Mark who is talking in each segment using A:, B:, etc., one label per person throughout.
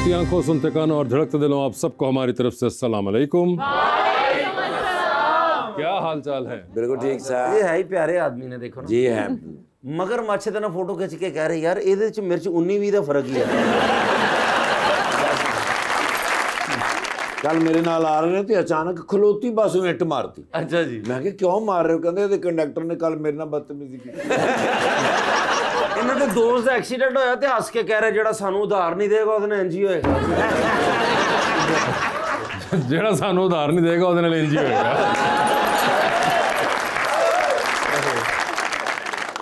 A: देखती आंखों, सुनते कानों और धड़कते दिलों, आप सबको हमारी तरफ से अस्सलाम वालेकुम। क्या हाल चाल है?
B: बिल्कुल ठीक साहब।
C: ये है ही प्यारे आदमी ने, देखो ना
B: जी है।
C: मगर मच्छे तना फोटो खिंच के कह रहे यार ਇਹਦੇ ਚ ਮਿਰਚ 19-20 ਦਾ फर्क ही है।
B: कल मेरे नाल आ रहे ने ते अचानक खलोती बस में इट मारती।
C: अच्छा जी।
B: मैं कि क्यों मार रहे हो? कहंदे ते कंडक्टर ने कल मेरे नाल बदतमीजी की।
C: ਇਹਨਾਂ ਦੇ ਦੋਸਤ ਦਾ ਐਕਸੀਡੈਂਟ ਹੋਇਆ ਤੇ ਹੱਸ ਕੇ ਕਹਿ ਰਹੇ ਜਿਹੜਾ ਸਾਨੂੰ ਉਧਾਰ ਨਹੀਂ ਦੇਗਾ ਉਹਦੇ ਨਾਲ ਇੰਜ ਹੀ ਹੋਏਗਾ।
A: ਜਿਹੜਾ ਸਾਨੂੰ ਉਧਾਰ ਨਹੀਂ ਦੇਗਾ ਉਹਦੇ ਨਾਲ ਇੰਜ ਹੀ ਹੋਏਗਾ।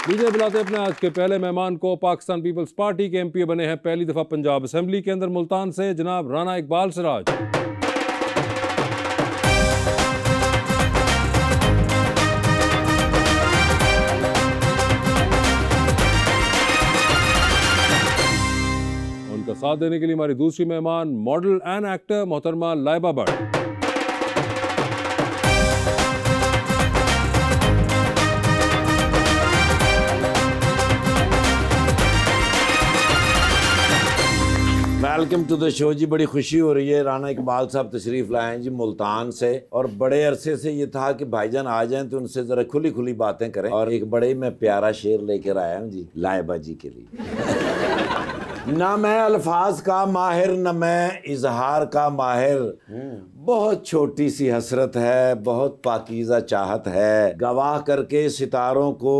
A: लीजिए बुलाते अपने आज के पहले मेहमान को। पाकिस्तान पीपल्स पार्टी के एमपी बने हैं पहली दफा पंजाब असेंबली के अंदर मुल्तान से, जनाब राना इकबाल सिराज। उनका साथ देने के लिए हमारी दूसरी मेहमान मॉडल एंड एक्टर मोहतरमा Laiba Bhatt.
B: Welcome to the show जी। बड़ी खुशी हो रही है, राना इकबाल साहब तशरीफ लाए हैं जी मुल्तान से, और बड़े अरसे से ये था कि भाईजान आ जाएं तो उनसे जरा खुली खुली बातें करें, और एक बड़े मैं प्यारा शेर लेकर आया हूँ जी लाइबा जी के लिए। ना मैं अल्फाज का माहिर, न मैं इजहार का माहिर, बहुत छोटी सी हसरत है, बहुत पाकीज़ा चाहत है, गवाह करके सितारों को,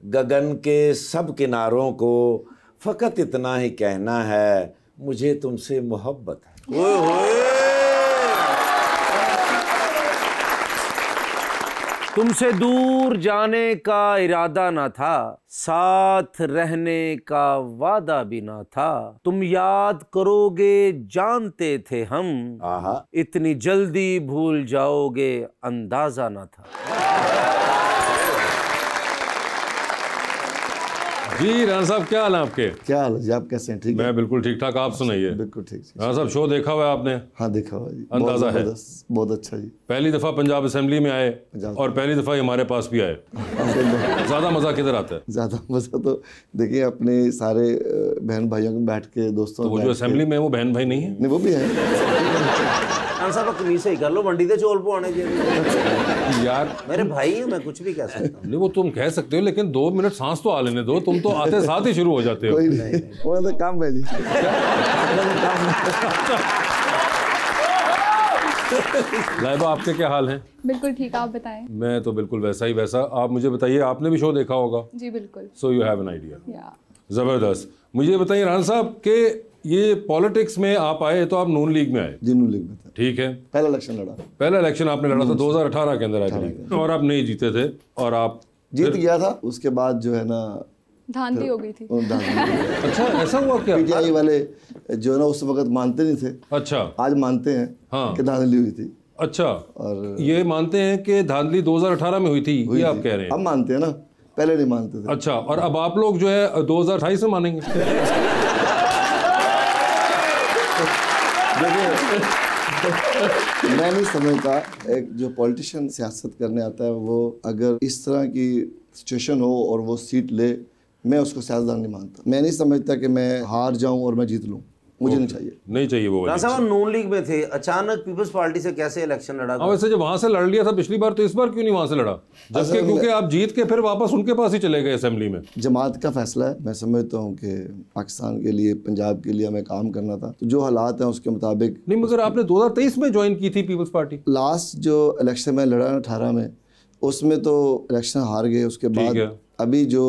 B: गगन के सब किनारों को, फ़कत इतना ही कहना है, मुझे तुमसे मोहब्बत है। ओए होए।
C: तुमसे दूर जाने का इरादा ना था, साथ रहने का वादा भी ना था, तुम याद करोगे जानते थे हम,
B: आहा।
C: इतनी जल्दी भूल जाओगे अंदाजा ना था।
A: जी राना साहब, क्या हाल है आपके?
D: क्या हाल है जी? आप कैसे हैं? ठीक है?
A: मैं बिल्कुल ठीक ठाक, आप सुनाइए।
D: बिल्कुल ठीक।
A: राना साहब, शो देखा हुआ है आपने?
D: हाँ देखा हुआ जी।
A: अंदाजा है?
D: बहुत अच्छा जी।
A: पहली दफा पंजाब असेंबली में आए और पहली दफा हमारे पास भी आए, ज्यादा मजा किधर आता है?
D: ज्यादा मजा तो देखिए अपने सारे बहन भाइयों को बैठ के, दोस्तों
A: तो वो जो असेंबली में है वो बहन भाई नहीं है?
D: नहीं, वो भी है।
C: साहब कमीज सही कर लो, मंडी दे चौल पवाने चाहिए
A: यार।
C: मेरे भाई हैं, मैं कुछ भी कह सकता हूँ।
A: नहीं, वो तुम कह सकते हो, लेकिन 2 मिनट सांस तो आ लेने दो। तुम तो आते साथ ही शुरू हो जाते हो।
D: कोई नहीं, वो तो काम है जी।
A: लाइबा, आपके क्या हाल हैं?
E: बिल्कुल ठीक, आप बताएं।
A: मैं तो बिल्कुल वैसा ही वैसा। आप मुझे बताइए, आपने भी शो देखा होगा?
E: जी बिल्कुल।
A: So you have an idea.
E: या
A: जबरदस्त। मुझे बताइए राना साहब कि ये पॉलिटिक्स में आप आए तो आप नून लीग में आए?
D: जी, नून लीग में था।
A: ठीक है।
D: पहला इलेक्शन लड़ा।
A: पहला इलेक्शन आपने लड़ा था 2018 के अंदर, आई थिंक, और आप नहीं जीते थे, और आप
D: जीत गया था। उसके बाद जो है ना
E: धांधली हो गई थी।
A: अच्छा, ऐसा हुआ क्या?
D: पीटीआई वाले जो है ना उस वक्त मानते नहीं थे।
A: अच्छा।
D: आज मानते हैं
A: हाँ।
D: कि धांधली हुई थी।
A: अच्छा,
D: और
A: ये मानते हैं कि धांधली 2018 में हुई थी, ये आप कह रहे हैं?
D: हम मानते हैं ना, पहले नहीं मानते थे।
A: अच्छा, और अब आप लोग जो है 2028 में मानेंगे?
D: मैं नहीं समझता एक जो पॉलिटिशियन सियासत करने आता है वो अगर इस तरह की सिचुएशन हो और वो सीट ले, मैं उसको सियासतदान नहीं मानता। मैं नहीं समझता कि मैं हार जाऊं और मैं जीत लूं, मुझे नहीं चाहिए।
A: नहीं चाहिए वो वाली।
C: साहब नून लीग में थे, अचानक पीपल्स पार्टी से कैसे इलेक्शन लड़ा?
A: वैसे जब वहां से लड़ लिया था पिछली बार, तो इस बार क्यों नहीं वहां से लड़ा? जबकि क्योंकि आप जीत के फिर वापस उनके पास ही चले गए असेंबली में।
D: जमात का फैसला है। मैं समझता हूँ कि पाकिस्तान के लिए, पंजाब के लिए हमें काम करना था, तो जो हालात हैं उसके मुताबिक।
A: नहीं, मगर आपने 2023 में ज्वाइन की थी पीपल्स पार्टी।
D: लास्ट जो इलेक्शन में लड़ा 18 में, उसमें तो इलेक्शन हार गए। उसके बाद अभी जो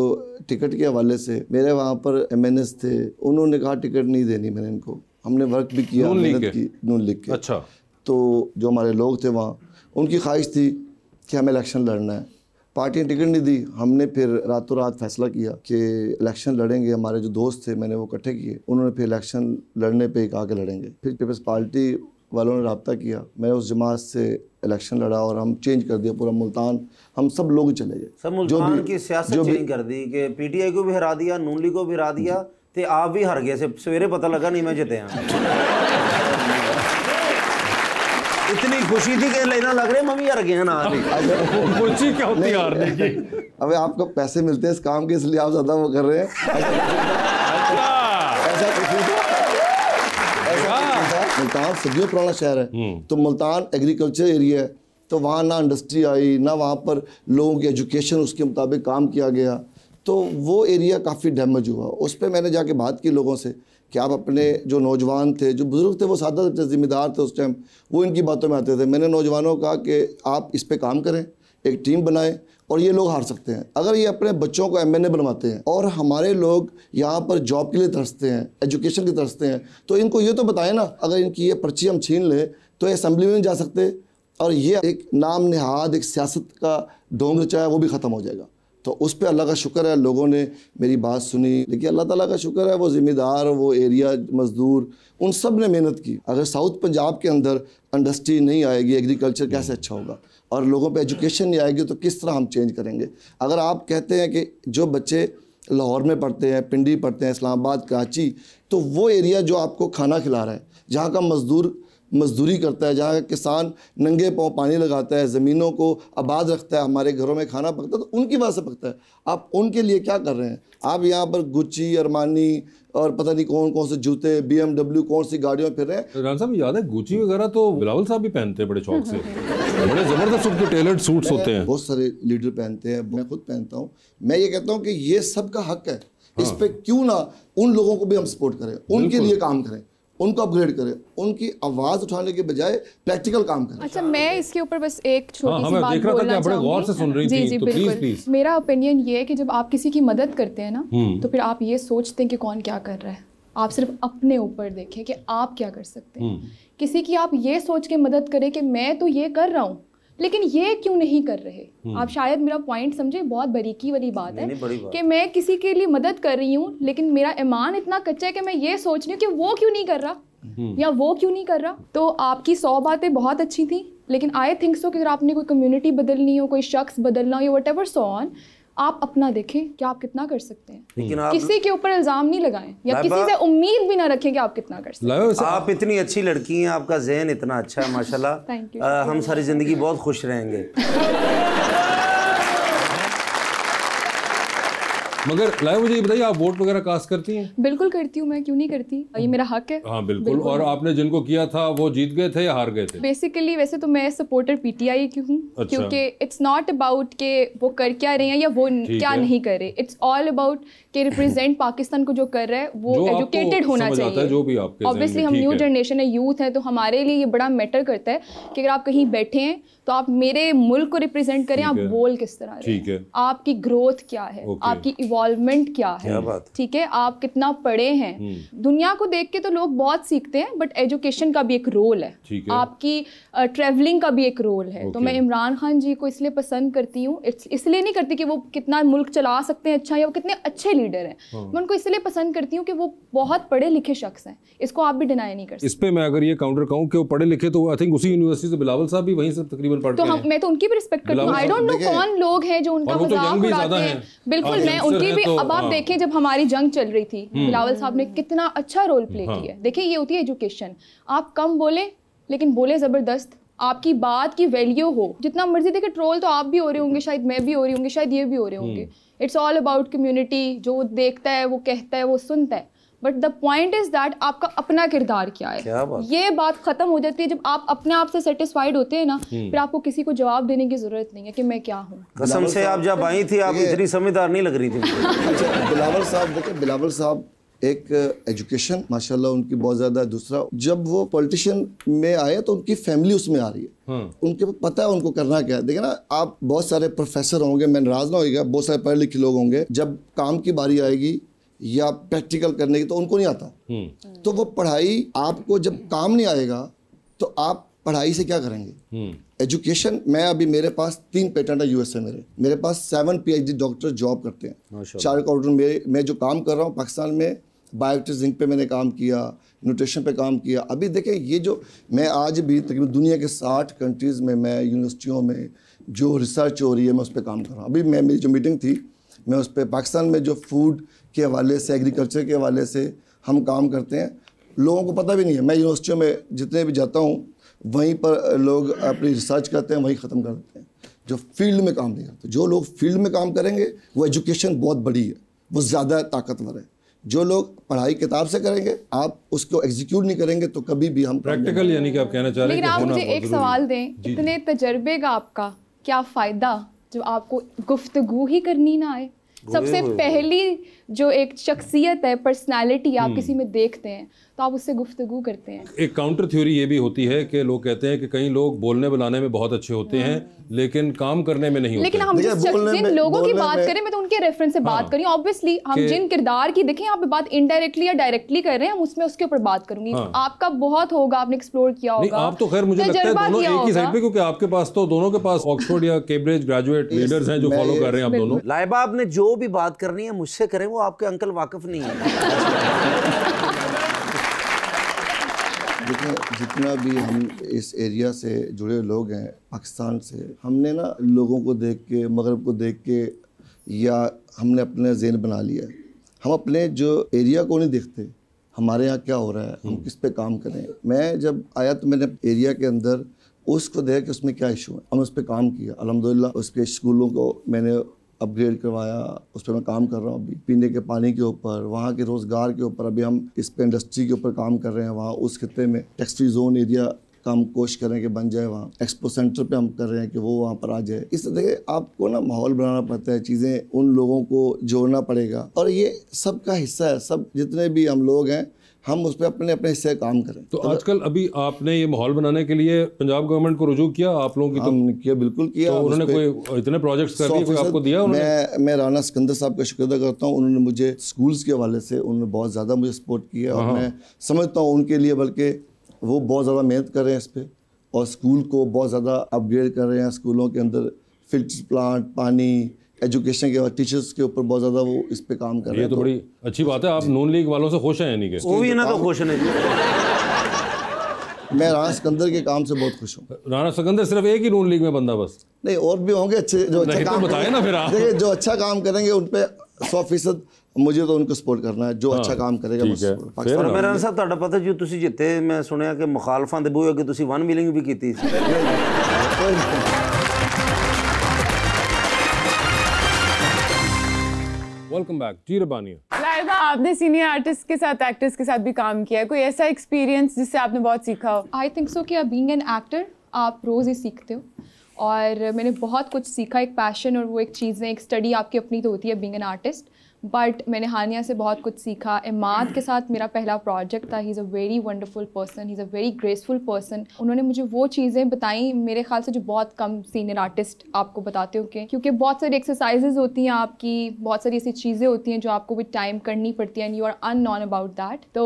D: टिकट के हवाले से मेरे वहाँ पर MNS थे, उन्होंने कहा टिकट नहीं देनी। मैंने इनको, हमने वर्क भी किया, मेहनत की नून लीग के।
A: अच्छा।
D: तो जो हमारे लोग थे वहाँ, उनकी ख्वाहिश थी कि हमें इलेक्शन लड़ना है। पार्टी ने टिकट नहीं दी। हमने फिर रातों रात फैसला किया कि इलेक्शन लड़ेंगे। हमारे जो दोस्त थे, मैंने वो इकट्ठे किए, उन्होंने फिर इलेक्शन लड़ने पे कहा कि लड़ेंगे। फिर पीपल्स पार्टी वालों ने रब्ता किया, मैं उस जमात से इलेक्शन लड़ा और हम चेंज कर दिया पूरा मुल्तान। हम सब लोग चले गए।
C: सब मुल्तान की सियासत चेंज कर दी कि पीटीआई को भी हरा दिया, नून लीग को भी हरा दिया, ते आप भी हार गए। सवेरे पता लगा नहीं मैं जिते हैं। इतनी खुशी थी कि लेना लग रहे मम्मी हार गए ना।
A: खुशी क्या होती है हारने की?
D: अबे आपको पैसे मिलते हैं इस काम के, इसलिए आप ज्यादा वो कर रहे हैं। ऐसा कुछ नहीं था। मुल्तान सदियों पुराना शहर है, तो मुल्तान एग्रीकल्चर एरिया है, तो वहाँ ना इंडस्ट्री आई, ना वहाँ पर लोगों की एजुकेशन उसके मुताबिक काम किया गया, तो वो एरिया काफ़ी डैमेज हुआ। उस पर मैंने जाके बात की लोगों से कि आप अपने जो नौजवान थे, जो बुज़ुर्ग थे, वो सादा ज़िम्मेदार थे उस टाइम, वो इनकी बातों में आते थे। मैंने नौजवानों को कहा कि आप इस पर काम करें, एक टीम बनाएं, और ये लोग हार सकते हैं अगर ये अपने बच्चों को MNA बनवाते हैं। और हमारे लोग यहाँ पर जॉब के लिए तरसते हैं, एजुकेशन के तरसते हैं, तो इनको ये तो बताएं ना, अगर इनकी ये पर्ची हम छीन लें तो ये असेंबली में नहीं जा सकते, और ये एक नाम नहाद एक सियासत का ढोंग रचाया, वो भी ख़त्म हो जाएगा। तो उस पर अल्लाह का शुक्र है, लोगों ने मेरी बात सुनी। लेकिन अल्लाह ताला का शुक्र है, वो ज़िम्मेदार, वो एरिया मज़दूर, उन सब ने मेहनत की। अगर साउथ पंजाब के अंदर इंडस्ट्री नहीं आएगी, एग्रीकल्चर कैसे अच्छा होगा, और लोगों पे एजुकेशन नहीं आएगी, तो किस तरह हम चेंज करेंगे। अगर आप कहते हैं कि जो बच्चे लाहौर में पढ़ते हैं, पिंडी पढ़ते हैं, इस्लामाबाद, कराची, तो वो एरिया जो आपको खाना खिला रहा है, जहाँ का मज़दूर मजदूरी करता है, जहाँ किसान नंगे पाँव पानी लगाता है, ज़मीनों को आबाद रखता है, हमारे घरों में खाना पकता है, तो उनकी वजह से पकता है। आप उनके लिए क्या कर रहे हैं? आप यहाँ पर गुच्ची, अरमानी और पता नहीं कौन कौन से जूते, BMW कौन सी गाड़ियों में फिर रहे हैं।
A: राना साहब याद है गुच्ची वगैरह तो बिलावल साहब भी पहनते हैं बड़े शौक से, बड़े ज़बरदस्त उनके टेलर्ड सूट्स होते हैं।
D: बहुत सारे लीडर पहनते हैं, मैं खुद पहनता हूँ। मैं ये कहता हूँ कि ये सबका हक है, इस पर क्यों ना उन लोगों को भी हम सपोर्ट करें, उनके लिए काम करें, उनको अपग्रेड करें, उनकी आवाज़ उठाने के बजाय प्रैक्टिकल काम करें।
E: अच्छा, मैं इसके ऊपर बस एक छोटी सी बात
A: देख रहा था कि आप बड़े गौर से सुन रही थी,
E: जी
A: तो
E: बिल्कुल।
A: प्लीज।
E: मेरा ओपिनियन ये है कि जब आप किसी की मदद करते हैं ना, तो फिर आप ये सोचते हैं कि कौन क्या कर रहा है, आप सिर्फ अपने ऊपर देखें कि आप क्या कर सकते हैं। किसी की आप ये सोच के मदद करें कि मैं तो ये कर रहा हूँ, लेकिन ये क्यों नहीं कर रहे। आप शायद मेरा पॉइंट समझे, बहुत बारीकी वाली बात है कि मैं किसी के लिए मदद कर रही हूँ, लेकिन मेरा ईमान इतना कच्चा है कि मैं ये सोच रही हूँ कि वो क्यों नहीं कर रहा या वो क्यों नहीं कर रहा। तो आपकी 100 बातें बहुत अच्छी थी, लेकिन आई थिंक सो कि अगर आपने कोई कम्युनिटी बदलनी हो, कोई शख्स बदलना हो या वट एवर सो ऑन, आप अपना देखें कि आप कितना कर सकते हैं। लेकिन आप किसी के ऊपर इल्जाम नहीं लगाएं या किसी से उम्मीद भी ना रखें कि आप कितना कर सकते हैं।
C: आप इतनी अच्छी लड़की हैं, आपका ज़हन इतना अच्छा है माशाल्लाह।
E: Thank you.
C: हम सारी ज़िंदगी बहुत खुश रहेंगे।
A: मगर लाया, मुझे ये बताइए, आप वोट वगैरह कास्ट करती हैं?
E: बिल्कुल करती हूँ मैं, क्यों नहीं करती, ये मेरा हक है।
A: हाँ बिल्कुल। और आपने जिनको किया था वो जीत गए थे या हार गए थे?
E: बेसिकली वैसे तो मैं सपोर्टर PTI की हूँ।
A: अच्छा।
E: क्योंकि इट्स नॉट अबाउट के वो कर क्या रहे हैं या वो क्या नहीं कर रहे, इट्स ऑल अबाउट के रिप्रेजेंट पाकिस्तान को जो कर रहा है वो एजुकेटेड होना चाहिए।
A: जो भी आपके
E: ऑब्वियसली हम न्यू जनरेशन है, यूथ है, तो हमारे लिए ये बड़ा मैटर करता है कि अगर आप कहीं बैठे हैं तो आप मेरे मुल्क को रिप्रेजेंट करें, आप बोल किस तरह रहे हैं, आपकी ग्रोथ क्या है, आपकी इवॉल्वमेंट क्या है, ठीक है, आप कितना पढ़े हैं। दुनिया को देख के तो लोग बहुत सीखते हैं, बट एजुकेशन का भी एक रोल है, आपकी ट्रैवलिंग का भी एक रोल है। तो मैं इमरान खान जी को इसलिए पसंद करती हूँ, इसलिए नहीं करती कि वो कितना मुल्क चला सकते हैं अच्छा या वो कितने अच्छे लीडर हैं, मैं उनको इसलिए पसंद करती हूँ कि वो बहुत पढ़े लिखे शख्स हैं। इसको आप भी डिनाई नहीं कर सकते।
A: इस पे मैं अगर ये काउंटर कहूँ कि वो पढ़े लिखे, तो आई थिंक उसी यूनिवर्सिटी से बिलावल साहब भी वहीं से तकरीबन पढ़ते हैं।
E: मैं तो उनकी भी रिस्पेक्ट करती हूँ। आई डोंट नो कौन लोग हैं जो उनका मजाक उड़ाते हैं। बिल्कुल, मैं उनकी भी। अब आप देखें, जब हमारी जंग चल रही थी, बिलावल साहब ने कितना अच्छा रोल प्ले किया। देखिए, ये होती है एजुकेशन, आप कम बोले लेकिन बोले जबरदस्त, आपकी बात की वैल्यू हो। जितना मर्जी देखे, ट्रोल तो आप भी हो रहे होंगे, शायद मैं भी हो रही होंगी, शायद ये भी हो रहे होंगे। इट्स ऑल अबाउट कम्युनिटी, जो देखता है, वो कहता है, वो सुनता है, but the point is that आपका अपना किरदार क्या है। ये बात खत्म हो जाती है जब आप अपने आप से सेटिस्फाइड होते हैं ना, फिर आपको किसी को जवाब देने की जरूरत नहीं है कि मैं क्या हूँ।
C: कसम से आप जब आई थी, आप इतनी समझदार नहीं लग रही थी।
D: अच्छा, बिलावल साहब देखिए, बिलावल साहब एक एजुकेशन माशाल्लाह उनकी बहुत ज़्यादा। दूसरा, जब वो पॉलिटिशियन में आए तो उनकी फैमिली उसमें आ रही है, उनके पता है उनको करना क्या है। देखिए ना, आप बहुत सारे प्रोफेसर होंगे, मैं नाराज़ ना होइएगा, बहुत सारे पढ़े लिखे लोग होंगे, जब काम की बारी आएगी या प्रैक्टिकल करने की तो उनको नहीं आता। तो वो पढ़ाई, आपको जब काम नहीं आएगा तो आप पढ़ाई से क्या करेंगे। एजुकेशन, मैं अभी मेरे पास 3 पेटेंट है USA मेरे पास 7 PhD डॉक्टर जॉब करते हैं, 4 काउंटर। मैं जो काम कर रहा हूँ पाकिस्तान में, बायोटिक जिंक पे मैंने काम किया, न्यूट्रिशन पे काम किया। अभी देखें, ये जो मैं आज भी तकरीबन दुनिया के 60 कंट्रीज़ में, मैं यूनिवर्सिटियों में जो रिसर्च हो रही है, मैं उस पर काम कर रहा हूँ। अभी मेरी जो मीटिंग थी, मैं उस पर पाकिस्तान में जो फूड के हवाले से, एग्रीकल्चर के हवाले से हम काम करते हैं, लोगों को पता भी नहीं है। मैं यूनिवर्सिटियों में जितने भी जाता हूँ, वहीं पर लोग अपनी रिसर्च करते हैं, वहीं ख़त्म कर देते हैं, जो फील्ड में काम नहीं करते। जो लोग फील्ड में काम करेंगे, वो एजुकेशन बहुत बड़ी है, वो ज़्यादा ताकतवर है, जो लोग पढ़ाई किताब से करेंगे, आप उसको एग्जीक्यूट नहीं करेंगे तो कभी भी हम
A: प्रैक्टिकल, यानी कि आप कहना चाह रहे हैं
E: लेकिन
A: कि
E: आप
A: होना
E: मुझे
A: बहुत
E: एक
A: जरूरी
E: सवाल
A: है।
E: दें, इतने तजर्बे का आपका क्या फ़ायदा जब आपको गुफ्तगू ही करनी ना आए? सबसे पहली जो एक शख्सियत है, पर्सनालिटी आप किसी में देखते हैं तो आप उससे गुफ्तगू करते हैं।
A: एक काउंटर थ्योरी ये भी होती है कि लोग कहते हैं कि कई लोग बोलने बुलाने में बहुत अच्छे होते हैं लेकिन काम करने में नहीं होते।
E: लेकिन हम जिन लोगों की बात करें, मैं तो उनके रेफरेंस से बात कर रही हूँ। ऑब्वियसली हम जिन किरदार की देखें, यहाँ पे बात इनडायरेक्टली या डायरेक्टली कर रहे हैं, हम उसमें उसके ऊपर बात करूंगी। आपका बहुत होगा, आपने एक्सप्लोर किया होगा।
A: आप तो खैर मुझे लगता है दोनों एक ही साइड पे, क्योंकि आपके पास तो दोनों के पास ऑक्सफोर्ड या कैम्ब्रिज ग्रेजुएट लीडर्स हैं जो फॉलो कर रहे हैं आप दोनों।
C: लाइबा, आपने जो भी बात करनी है मुझसे करें, वो आपके अंकल वाकिफ नहीं है।
D: देखिए, जितना भी हम इस एरिया से जुड़े लोग हैं, पाकिस्तान से, हमने ना लोगों को देख के, मगरब को देख के, या हमने अपने ज़हन बना लिया है। हम अपने जो एरिया को नहीं देखते, हमारे यहाँ क्या हो रहा है, हम किस पे काम करें। मैं जब आया तो मैंने एरिया के अंदर उसको देखा कि उसमें क्या इशू है, हमने उस पर काम किया। अल्हम्दुलिल्लाह उसके स्कूलों को मैंने अपग्रेड करवाया, उस पर मैं काम कर रहा हूँ अभी। पीने के पानी के ऊपर, वहाँ के रोज़गार के ऊपर अभी हम इस पे इंडस्ट्री के ऊपर काम कर रहे हैं। वहाँ उस खिते में टैक्स फ्री जोन एरिया का हम कोशिश करें कि बन जाए। वहाँ एक्सपो सेंटर पे हम कर रहे हैं कि वो वहाँ पर आ जाए। इस तरह आपको ना माहौल बनाना पड़ता है, चीज़ें उन लोगों को जोड़ना पड़ेगा, और ये सबका हिस्सा है। सब जितने भी हम लोग हैं, हम उस पर अपने अपने हिस्से काम करें।
A: तो आजकल अभी आपने ये माहौल बनाने के लिए पंजाब गवर्नमेंट को रुजू किया आप लोगों की?
D: हमने किया, बिल्कुल किया।
A: तो उन्होंने कोई इतने प्रोजेक्ट्स कर दिए, कोई आपको दिया उन्होंने?
D: मैं राना सिकंदर साहब का शुक्र अदा करता हूँ। उन्होंने मुझे स्कूल्स के हवाले से उन्होंने बहुत ज़्यादा मुझे सपोर्ट किया, और मैं समझता हूँ उनके लिए, बल्कि वो बहुत ज़्यादा मेहनत कर रहे हैं इस पर, और स्कूल को बहुत ज़्यादा अपग्रेड कर रहे हैं। स्कूलों के अंदर फिल्टर प्लांट, पानी, एजुकेशन के बाद टीचर्स के ऊपर बहुत ज़्यादा वो इस पे काम कर रहे हैं।
A: ये तो बड़ी अच्छी बात है। आप नून लीग वालों से खुश हैं यानी कि?
C: वो भी ना तो खुश नहीं।
D: मैं राना सिकंदर के काम से बहुत खुश हूँ।
A: राना सिकंदर सिर्फ एक ही नून लीग में बंदा बस?
D: नहीं, और भी होंगे अच्छे जो अच्छा काम
A: बताए ना फिर आप।
D: देखिए, जो अच्छा काम करेंगे उन पे 100% मुझे तो उनको सपोर्ट करना है। जो अच्छा काम करेगा
C: और मेरा साहब ਤੁਹਾਡਾ ਪਤਾ ਜੀ ਤੁਸੀਂ ਜਿੱਤੇ ਮੈਂ ਸੁਣਿਆ ਕਿ ਮੁਖਾਲਫਾਂ ਦੇ ਬੂਹੇ ਅੱਗੇ ਤੁਸੀਂ 1 ਮਿਲਿੰਗ ਵੀ ਕੀਤੀ ਸੀ।
A: वेलकम बैक जी रबानिया।
F: लाइबा, आपने सीनियर आर्टिस्ट के साथ, एक्टर्स के साथ भी काम किया है, कोई ऐसा एक्सपीरियंस जिससे आपने बहुत सीखा हो?
E: आई थिंक सो कि बीइंग एन एक्टर आप रोज़ ही सीखते हो, और मैंने बहुत कुछ सीखा। एक पैशन और वो एक चीज़ें, एक स्टडी आपकी अपनी तो होती है बीइंग एन आर्टिस्ट, बट मैंने हानिया से बहुत कुछ सीखा। इमाद के साथ मेरा पहला प्रोजेक्ट था। He is a very wonderful person, he is a very graceful person. उन्होंने मुझे वो चीज़ें बताई मेरे ख्याल से जो बहुत कम सीनियर आर्टिस्ट आपको बताते हो, क्योंकि बहुत सारी एक्सरसाइजेज होती हैं आपकी, बहुत सारी ऐसी चीज़ें होती हैं जो आपको भी टाइम करनी पड़ती हैं, and you are unknown about that. तो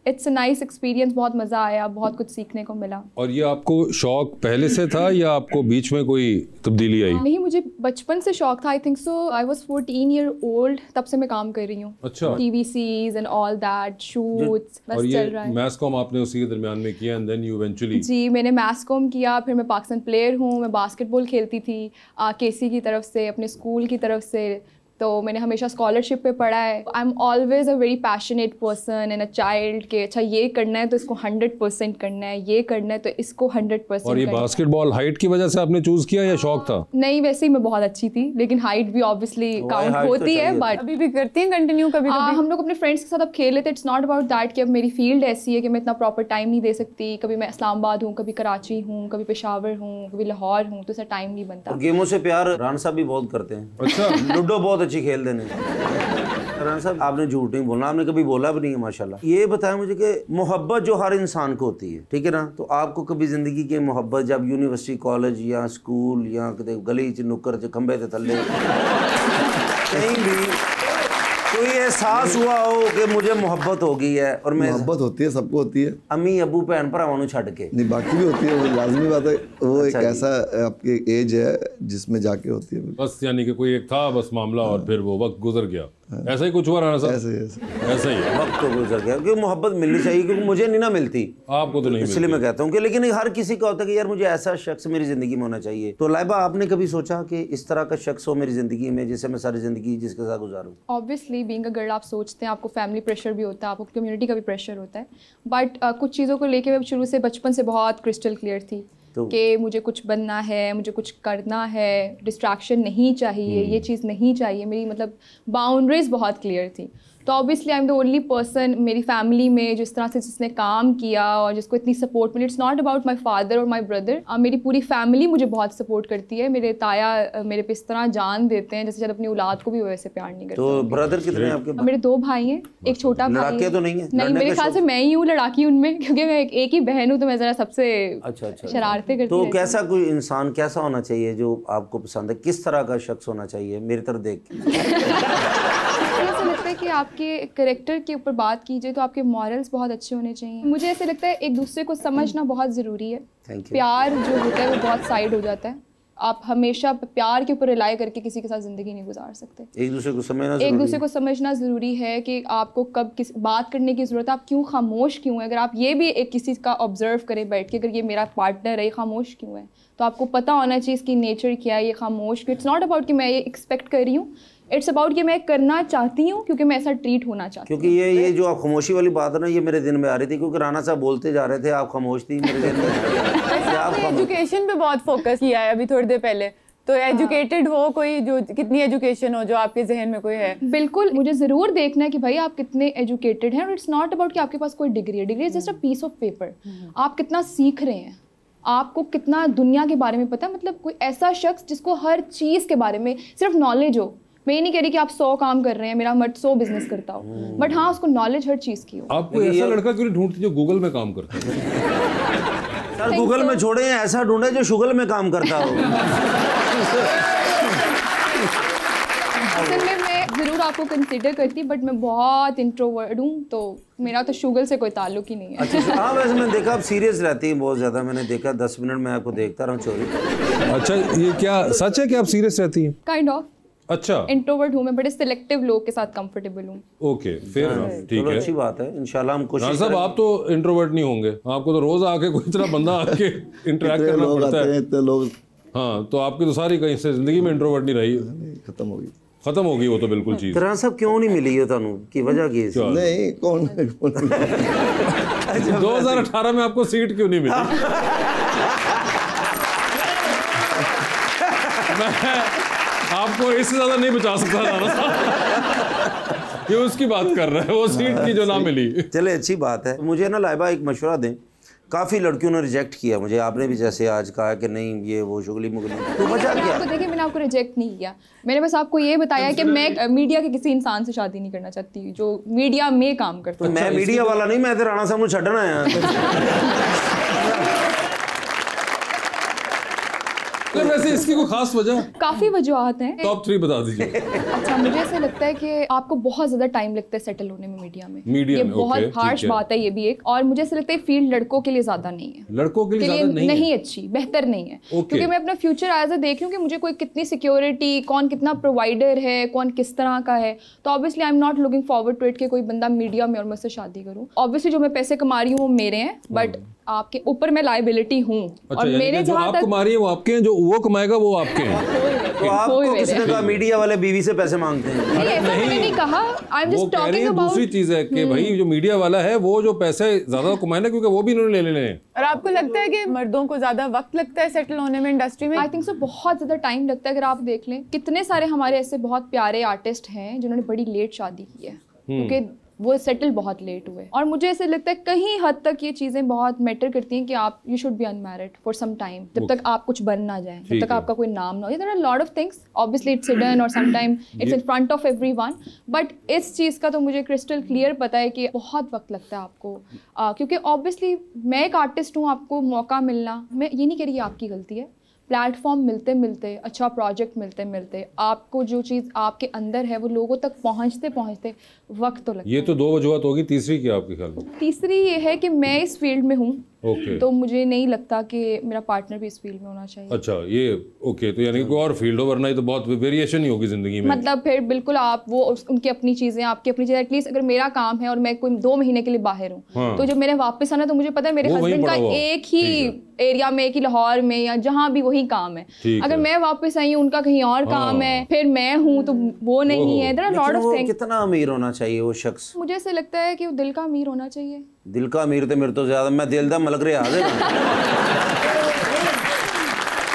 E: इट्स अ नाइस एक्सपीरियंस, बहुत मज़ा आया, बहुत कुछ सीखने को मिला।
A: और ये आपको शौक पहले से था या आपको बीच में कोई तब्दीली आई?
E: नहीं, मुझे बचपन से शौक था। I think so I was 14 year old, तब से मैं काम कर रही हूँ।
A: अच्छा।
E: TVCs and all that, shoots, बस
A: और
E: चल रहा है।
A: मैस कॉम आपने उसी के दरमियान में किया, एंड देन यू इवेंचुअली?
E: जी, मैंने मैस कॉम किया, फिर मैं पाकिस्तान प्लेयर हूँ, मैं बास्केटबॉल खेलती थी KC की तरफ से, अपने स्कूल की तरफ से। तो मैंने हमेशा स्कॉलरशिप पे पढ़ा है। I am always a very passionate person and a child के अच्छा ये करना है तो इसको 100% करना है, ये करना है तो इसको 100%
A: और ये बास्केटबॉल हाइट की वजह से आपने चूज किया या शौक था?
E: नहीं, वैसे ही मैं बहुत अच्छी थी, लेकिन हाइट भी ऑब्वियसली काउंट होती है। बट
F: अभी भी करती हैं कंटिन्यू? कभी
E: हम लोग अपने फ्रेंड्स के साथ अब खेल लेते। इट्स नॉट अबाउट दैट कि अब मेरी फील्ड ऐसी है कि मैं इतना प्रॉपर टाइम नहीं दे सकती। कभी मैं इस्लामाबाद हूँ, कभी कराची हूँ, कभी पेशावर हूँ, कभी लाहौर हूँ, तो ऐसा टाइम नहीं बनता।
C: गेमों से प्यार राना साहब भी बहुत करते हैं।
A: अच्छा।
C: लूडो बहुत अच्छी खेल देने। राना साहब, आपने झूठ नहीं बोलना, आपने कभी बोला भी नहीं है माशाल्लाह। ये बताया मुझे कि मोहब्बत जो हर इंसान को होती है, ठीक है ना, तो आपको कभी जिंदगी की मोहब्बत जब यूनिवर्सिटी, कॉलेज या स्कूल या कितने गली च नुक्कर च खंबे ते थल्ले कहीं भी कोई एहसास हुआ हो कि मुझे मोहब्बत हो गई है? और मैं
D: मोहब्बत होती है, सबको होती है।
C: अम्मी अबू भैन भरावां नूं छड्ड के
D: नहीं, बाकी भी होती है, वो लाजमी बात है। वो
C: अच्छा
D: एक
C: जी।
D: ऐसा आपकी एज है जिसमें जाके होती है।
A: बस यानी कि कोई एक था बस मामला, और फिर वो वक्त गुजर गया। ऐसा ही कुछ हुआ राना साहब?
D: ऐसे
A: ऐसा ही है।
C: वक्त तो गुजर गया, क्योंकि मोहब्बत मिलनी चाहिए, क्योंकि मुझे नहीं ना मिलती,
A: आपको तो नहीं
C: इसलिए मैं कहता हूँ कि, लेकिन हर किसी का होता है कि यार मुझे ऐसा शख्स मेरी जिंदगी में होना चाहिए। तो लाइबा, आपने कभी सोचा कि इस तरह का शख्स हो मेरी जिंदगी में जिससे मैं सारी जिंदगी जिसके साथ गुजारूं?
E: ऑब्वियसली बीइंग अ गर्ल आप सोचते हैं, आपको फैमिली प्रेशर भी होता है, आपको कम्युनिटी का भी प्रेशर होता है, बट कुछ चीज़ों को लेके मैं शुरू से बचपन से बहुत क्रिस्टल क्लियर थी कि मुझे कुछ बनना है, मुझे कुछ करना है, डिस्ट्रैक्शन नहीं चाहिए, ये चीज़ नहीं चाहिए। मेरी मतलब बाउंड्रीज बहुत क्लियर थी। तो obviously I am the only person मेरी फैमिली में जिस तरह से जिसने काम किया और जिसको इतनी सपोर्ट मिली। It's not about my father और माई ब्रदर, मेरी पूरी फैमिली मुझे बहुत सपोर्ट करती है। मेरे ताया मेरे पे इस तरह जान देते हैं जैसे शायद अपनी औलाद को भी वैसे प्यार नहीं करते।
C: तो ब्रदर कितने हैं आपके?
E: मेरे 2 भाई हैं, एक छोटा भाई
C: लड़ाके तो नहीं है?
E: नहीं, मेरे ख्याल से मैं ही हूँ लड़ाकी उनमें, क्योंकि मैं एक ही बहन हूँ, तो मैं जरा सबसे
C: अच्छा
E: शरारतें करती
C: तो
E: रहती
C: कैसा कोई इंसान कैसा होना चाहिए जो आपको पसंद है? किस तरह का शख्स होना चाहिए मेरी तरफ देख के?
E: मुझे ऐसा लगता है कि आपके करेक्टर के ऊपर बात कीजिए तो आपके मॉरल्स बहुत अच्छे होने चाहिए। मुझे ऐसा लगता है एक दूसरे को समझना बहुत ज़रूरी है। प्यार जो होता है वो बहुत साइड हो जाता है। आप हमेशा प्यार के ऊपर रिलाई करके किसी के साथ ज़िंदगी नहीं गुजार सकते।
C: एक दूसरे को समझना ज़रूरी है कि आपको कब किस बात करने की ज़रूरत है, आप क्यों खामोश क्यों है। अगर आप ये भी एक किसी का ऑब्जर्व करें बैठ के, अगर ये मेरा पार्टनर है ये खामोश क्यों है, तो आपको पता होना चाहिए इसकी नेचर क्या है, ये खामोश क्यों। इट्स नॉट अबाउट कि मैं ये एक्सपेक्ट कर रही हूँ, इट्स अबाउट कि मैं करना चाहती हूँ क्योंकि मैं ऐसा ट्रीट होना चाहती हूँ। क्योंकि ये जो आप खामोशी वाली बात है ना, ये मेरे दिन में आ रही थी क्योंकि राना साहब बोलते जा रहे थे, आप खामोश थी, मेरे दिन में
F: आपने एजुकेशन पे बहुत फोकस किया है अभी थोड़ी देर पहले, तो एजुकेटेड हो कोई, जो कितनी एजुकेशन हो जो आपके जहन में कोई है?
E: बिल्कुल, मुझे ज़रूर देखना है कि भाई आप कितने एजुकेटेड हैं। और इट्स नॉट अबाउट कि आपके पास कोई डिग्री है, degree is just a piece of paper. आप कितना सीख रहे हैं, आपको कितना दुनिया के बारे में पता है। मतलब कोई ऐसा शख्स जिसको हर चीज़ के बारे में सिर्फ नॉलेज हो। मैं ये नहीं कह रही कि आप 100 काम कर रहे हैं, मेरा मर्द 100 बिजनेस करता हो, बट हाँ उसको नॉलेज हर चीज़ की हो।
A: आप कोई ऐसा लड़का क्यों नहीं ढूंढती जो गूगल में काम करता है?
C: सर गूगल में छोड़े हैं, ऐसा ढूंढे जो शुगल में काम करता हो।
E: असल में मैं ज़रूर आपको कंसिडर करती, बट मैं बहुत इंट्रोवर्ट हूँ, तो मेरा तो शुगर से कोई ताल्लुक ही नहीं है।
C: अच्छा हाँ, वैसे मैंने देखा आप सीरियस रहती हैं बहुत ज़्यादा। मैंने देखा 10 मिनट में आपको देखता रहा हूँ चोरी।
A: अच्छा, ये क्या सच है कि आप सीरियस रहती हैं?
E: Kind of.
A: अच्छा,
E: इंट्रोवर्ट हूँ मैं, बड़े सिलेक्टिव लोग के साथ कंफर्टेबल हूँ।
A: ओके, फेयर एनफ, ठीक
C: चलो
A: है।
C: अच्छी बात है, इंशाल्लाह हम कोशिश
A: साहब आप तो इंट्रोवर्ट नहीं होंगे, आपको तो रोज आके कोई इतना बंदा आके इंटरेक्ट करना पड़ता है।
D: इतने लोग
A: हाँ, तो आपकी तो सारी कहीं से जिंदगी में इंट्रोवर्ट नहीं रही,
D: खत्म हो गई।
A: खत्म हो गई वो तो बिल्कुल चीज।
C: राना साहब क्यों नहीं मिली है तुहानू की वजह की?
D: नहीं, कौन
A: 2018 में आपको सीट क्यों नहीं मिली? मैं आपको इससे ज्यादा नहीं बचा सकता राना साहब। ये उसकी बात कर रहा है, वो सीट की जो ना मिली।
C: चले अच्छी बात है। मुझे ना लाइबा एक मशवरा दें, काफ़ी लड़कियों ने रिजेक्ट किया मुझे, आपने भी जैसे आज कहा कि नहीं ये वो शुगली मुगली, तो वजह क्या?
E: आपको देखिए, मैंने आपको रिजेक्ट नहीं किया, मैंने बस आपको ये बताया कि मैं मीडिया के किसी इंसान से शादी नहीं करना चाहती जो मीडिया में काम करता है।
C: तो मैं मीडिया वाला नहीं, मैं तो राणा साहब को छड़ना है।
A: वैसे इसकी कोई खास वजह?
E: काफी वजूहत हैं।
A: टॉप 3 बता दीजिए।
E: अच्छा, मुझे ऐसा लगता है कि आपको बहुत ज्यादा टाइम लगता है सेटल होने में मीडिया में।
A: मीडिया
E: ये
A: में,
E: बहुत
A: ओके,
E: हार्श
A: ठीक है।
E: बात है ये भी एक। और मुझे ऐसा लगता है फील्ड लड़कों के लिए ज्यादा नहीं है,
A: लड़कों के लिए ज्यादा नहीं है।
E: अच्छी, बेहतर नहीं है।
A: ओके।
E: क्योंकि मैं अपना फ्यूचर एज अ देख रही हूँ कि मुझे कोई कितनी सिक्योरिटी, कौन कितना प्रोवाइडर है, कौन किस तरह का है। तो obviously I am not looking forward to it कि कोई बंदा मीडिया में और मुझसे शादी करूँ। ऑब्वियसली जो मैं पैसे कमा रही हूँ वो मेरे हैं, बट आपके ऊपर मैं लाइबिलिटी हूँ।
A: अच्छा,
E: और मेरे
A: जो आप कमा रही है वो आपके हैं, जो वो कमाएगा वो आपके हैं।
C: तो आपको किसने कहा मीडिया वाले बीवी से पैसे मांगते हैं?
E: नहीं, ऐसा मैंने नहीं कहा। आई एम
A: वो
E: जस्ट
A: कह रही
E: टॉकिंग
A: है
E: अबाउट।
A: दूसरी चीज है कि भाई जो मीडिया वाला है वो जो पैसे ज्यादा कमाए ना, क्योंकि वो भी इन्होंने ले लेने हैं।
F: और आपको लगता है कि मर्दों को ज्यादा वक्त लगता है सेटल होने में इंडस्ट्री में?
E: आई थिंक सो बहुत ज़्यादा टाइम लगता है। अगर आप देख लें कितने सारे हमारे ऐसे बहुत प्यारे आर्टिस्ट हैं जिन्होंने बड़ी लेट शादी की है, क्योंकि वो सेटल बहुत लेट हुए। और मुझे ऐसे लगता है कहीं हद तक ये चीज़ें बहुत मैटर करती हैं कि आप you should be unmarried for some time, जब तक आप कुछ बन ना जाए, जब तक आपका कोई नाम ना हो। There are lot of things, obviously it's hidden और some time it's in front of everyone, but इस चीज़ का तो मुझे क्रिस्टल क्लियर पता है कि बहुत वक्त लगता है आपको, क्योंकि ऑब्वियसली मैं एक आर्टिस्ट हूँ, आपको मौका मिलना, मैं ये नहीं कह रही आपकी गलती है, प्लेटफॉर्म मिलते मिलते, अच्छा प्रोजेक्ट मिलते मिलते, आपको जो चीज़ आपके अंदर है वो लोगों तक पहुंचते पहुंचते वक्त तो लगता है।
A: ये तो 2 वजूहत होगी, तीसरी क्या आपके ख्याल में?
E: तीसरी ये है कि मैं इस फील्ड में हूँ,
A: ओके।
E: तो मुझे नहीं लगता कि मेरा पार्टनर भी इस फील्ड में होना चाहिए।
A: अच्छा, ये ओके, तो यानी कि कोई और फील्ड हो, वरना ये तो बहुत वेरिएशन ही होगी जिंदगी में।
E: मतलब फिर बिल्कुल आप वो उनकी अपनी चीज़ें, आपकी अपनी चीज़ें। एटलीस्ट अगर मेरा काम है और मैं कोई 2 महीने के लिए बाहर हूँ, तो जब मैंने वापस आना तो मुझे पता है मेरे हस्बैंड का एक ही एरिया में, एक ही लाहौर में या जहाँ भी वही काम है। अगर मैं वापस आई हूँ, उनका कहीं और काम है, फिर मैं हूँ तो वो नहीं है। There are lot of things.
C: कितना अमीर होना चाहिए वो शख्स?
E: मुझे ऐसे लगता है कि वो दिल का अमीर होना चाहिए।
C: दिल का अमीर तो मेरे तो ज्यादा, मैं दिल दा मलक रहा है।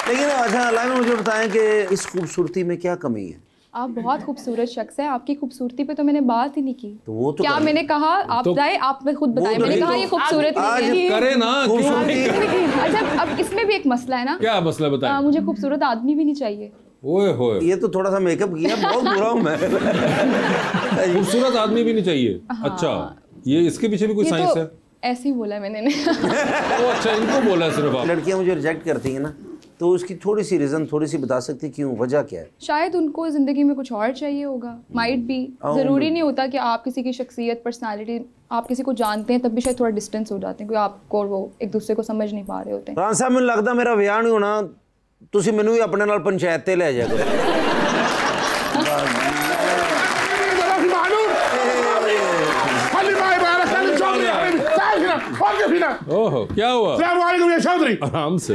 C: लेकिन अच्छा अल्लाह ने मुझे बताएं कि इस खूबसूरती में क्या कमी है?
E: आप बहुत खूबसूरत शख्स हैं, आपकी खूबसूरती पे तो मैंने बात ही नहीं की।
C: तो वो तो
E: क्या मैंने कहा? आप बताएं, आप खुद बताएं। मैंने कहा ये खूबसूरत नहीं है।
A: करे ना, क्यों?
E: अच्छा, अब इसमें भी एक मसला है ना।
A: क्या मसला बताएं?
E: मुझे खूबसूरत आदमी भी नहीं चाहिए।
A: ओए होए,
C: ये तो थोड़ा सा मेकअप किया, बहुत बुरा हूँ मैं।
A: खूबसूरत आदमी भी नहीं चाहिए। अच्छा, ये इसके पीछे भी कोई साइंस है?
E: ऐसे ही बोला है मैंने।
A: ओ अच्छा, इनको बोला है सिर्फ आप।
C: लड़कियां मुझे रिजेक्ट करती हैं ना, तो उसकी थोड़ी सी रीज़न थोड़ी सी बता सकती क्यों, वजह क्या है?
E: शायद उनको ज़िंदगी में कुछ और चाहिए होगा, माइट भी। ज़रूरी नहीं होता कि आप किसी की शख्सियत, पर्सनालिटी, आप किसी को जानते हैं तब भी शायद थोड़ा डिस्टेंस हो जाते हैं, क्योंकि आपको और वो एक दूसरे को समझ नहीं पा रहे होते हैं।
C: रान साहब, मैंने लगता मेरा विआह नहीं होना, तुसी मैनू भी अपने नाल पंचायत ते ले जाया करो।
A: ओह, क्या हुआ?
G: अस्सलामुअलैकुम या चौधरी।
A: आराम से।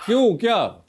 A: क्यों, क्या?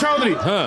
G: चौधरी.
A: हाँ।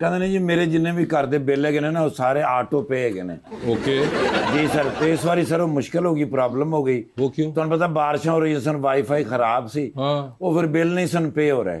B: ਕਹਿੰਦੇ ਨੇ ਜੀ ਮੇਰੇ ਜਿੰਨੇ ਵੀ ਘਰ ਦੇ ਬਿੱਲ ਹੈਗੇ ਨੇ ਨਾ ਉਹ ਸਾਰੇ ਆਟੋ ਪੇ ਹੈਗੇ ਨੇ।
A: ओके,
B: ਜੀ ਸਰ, ਤੇ ਇਸ ਵਾਰੀ ਸਰ ਉਹ ਮੁਸ਼ਕਲ ਹੋ ਗਈ, ਪ੍ਰੋਬਲਮ ਹੋ ਗਈ।
A: वो क्यों?
B: ਤੁਹਾਨੂੰ ਪਤਾ ਬਾਰਿਸ਼ਾਂ ਹੋ ਰਹੀਆਂ ਸਨ, ਵਾਈਫਾਈ ਖਰਾਬ ਸੀ,
A: हाँ।
B: ਉਹ ਫਿਰ ਬਿੱਲ ਨਹੀਂ ਸਨ ਪੇ ਹੋ ਰਹੇ।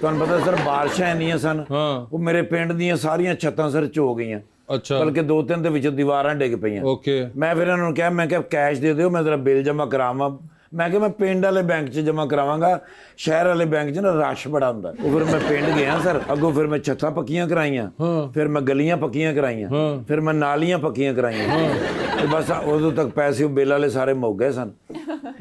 B: ਤੁਹਾਨੂੰ ਪਤਾ ਸਰ ਬਾਰਿਸ਼ਾਂ ਇੰਨੀਆਂ ਸਨ,
A: हाँ।
B: ਉਹ ਮੇਰੇ ਪਿੰਡ ਦੀਆਂ ਸਾਰੀਆਂ ਛੱਤਾਂ ਸਰ ਝੋ ਗਈਆਂ,
A: अच्छा,
B: ਬਲਕਿ 2-3 ਦੇ ਵਿੱਚ ਦੀਵਾਰਾਂ ਡਿੱਗ ਪਈਆਂ।
A: ओके,
B: ਮੈਂ ਫਿਰ ਇਹਨਾਂ ਨੂੰ ਕਿਹਾ, ਮੈਂ ਕਿਹਾ ਕੈਸ਼ ਦੇ ਦਿਓ, ਮੈਂ ਤੇਰਾ ਬਿੱਲ ਜਮ੍ਹਾਂ ਕਰਾਵਾਂ। ਮੈਂ ਕਿਹਾ ਮੈਂ ਪਿੰਡ ਵਾਲੇ ਬੈਂਕ 'ਚ ਜਮ੍ਹਾਂ ਕਰਾਵਾਂਗਾ, ਸ਼ਹਿਰ ਵਾਲੇ ਬੈਂਕ 'ਚ ਨਾ ਰਸ਼ ਬੜਾ ਹੁੰਦਾ। ਉਹ ਫਿਰ ਮੈਂ ਪਿੰਡ ਗਿਆ ਸਰ, ਅੱਗੋਂ ਫਿਰ ਮੈਂ ਛੱਤਾਂ ਪੱਕੀਆਂ ਕਰਾਈਆਂ, ਫਿਰ ਮੈਂ ਗਲੀਆਂ ਪੱਕੀਆਂ ਕਰਾਈਆਂ, ਫਿਰ ਮੈਂ ਨਾਲੀਆਂ ਪੱਕੀਆਂ ਕਰਾਈਆਂ, ਤੇ ਬਸ ਉਦੋਂ ਤੱਕ ਪੈਸੇ ਉਹ ਬਿੱਲ ਵਾਲੇ ਸਾਰੇ ਮੁੱਕ ਗਏ ਸਨ।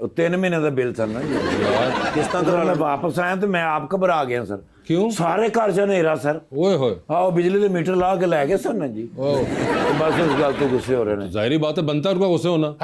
B: ਉਹ 3 ਮਹੀਨੇ ਦਾ ਬਿੱਲ ਸਨ ਨਾ ਜੀ। ਕਿਸ਼ਤਾਂ ਕਰਾ ਮੈਂ ਵਾਪਸ ਆਇਆ ਤੇ ਮੈਂ ਆਪ ਘਬਰਾ ਗਿਆ ਸਰ।
A: क्यों?
B: ਸਾਰੇ ਘਰ 'ਚ ਹਨੇਰਾ ਸਰ।
A: ओए होए,
B: ਹਾਂ, ਉਹ ਬਿਜਲੀ ਦੇ ਮੀਟਰ ਲਾ ਕੇ ਲੈ ਗਏ ਸਨ ਨਾ ਜੀ।
A: ओह,
B: ਤੇ ਬਸ ਇਸ ਗੱਲ ਤੋਂ ਗੁੱਸੇ ਹੋ ਰਹੇ ਨੇ।
A: जाहिर बात है, बनता है उनका गुस्से होना।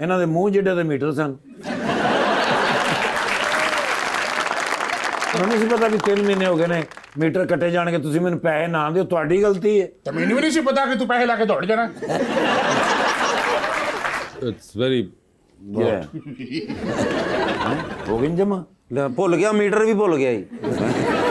B: ਇਹਨਾਂ ਦੇ ਮੂੰਹ ਜਿਹੜੇ ਦੇ ਮੀਟਰ ਸਨ। ਮੈਨੂੰ ਨਹੀਂ ਸੀ ਪਤਾ ਵੀ 3 ਮਹੀਨੇ ਹੋ ਗਏ ਨੇ, ਮੀਟਰ ਕੱਟੇ ਜਾਣਗੇ, ਤੁਸੀਂ ਮੈਨੂੰ ਪੈਸੇ ਨਾ ਦਿਓ, ਤੁਹਾਡੀ ਗਲਤੀ ਹੈ।
G: तो मैंने भी नहीं पता कि तू पैसे लाके दौड़ जाना.
A: It's very
B: ਹੋ ਗਈ ਜਮਾ।
C: ले, भुल गया, मीटर भी भुल गया ही।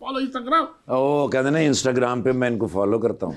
G: Follow Instagram.
B: ਉਹ ਕਹਿੰਦੇ ਨੇ ਇੰਸਟਾਗ੍ਰਾਮ पे मैं इनको फॉलो करता हूँ।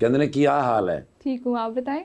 B: ਕਹਿੰਦੇ ਨੇ ਕੀ ਹਾਲ ਹੈ?
E: ठीक हूँ, आप बताएं।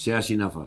B: ਸਿਆਸੀ ਨਫਰ।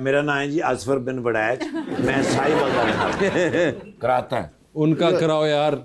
B: ਮੇਰਾ ਨਾਮ ਹੈ ਜੀ ਅਸਫਰ ਬਿਨ ਬੜੈਚ, ਮੈਂ ਸਾहिबल ਦਾ रहता कराता है।
A: उनका कराओ यार।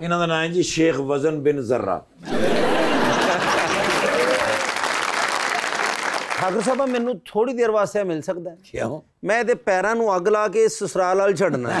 B: ਇਹਨਾਂ ਦਾ ਨਾਮ ਹੈ ਜੀ शेख वजन बिन जर्रा।
C: ठाकुर साहब, मैनू थोड़ी देर वास्ते मिल सकता है?
B: क्यों?
C: मैं ते पैरां नू अग ला के ससुराल वाल छड्डना है।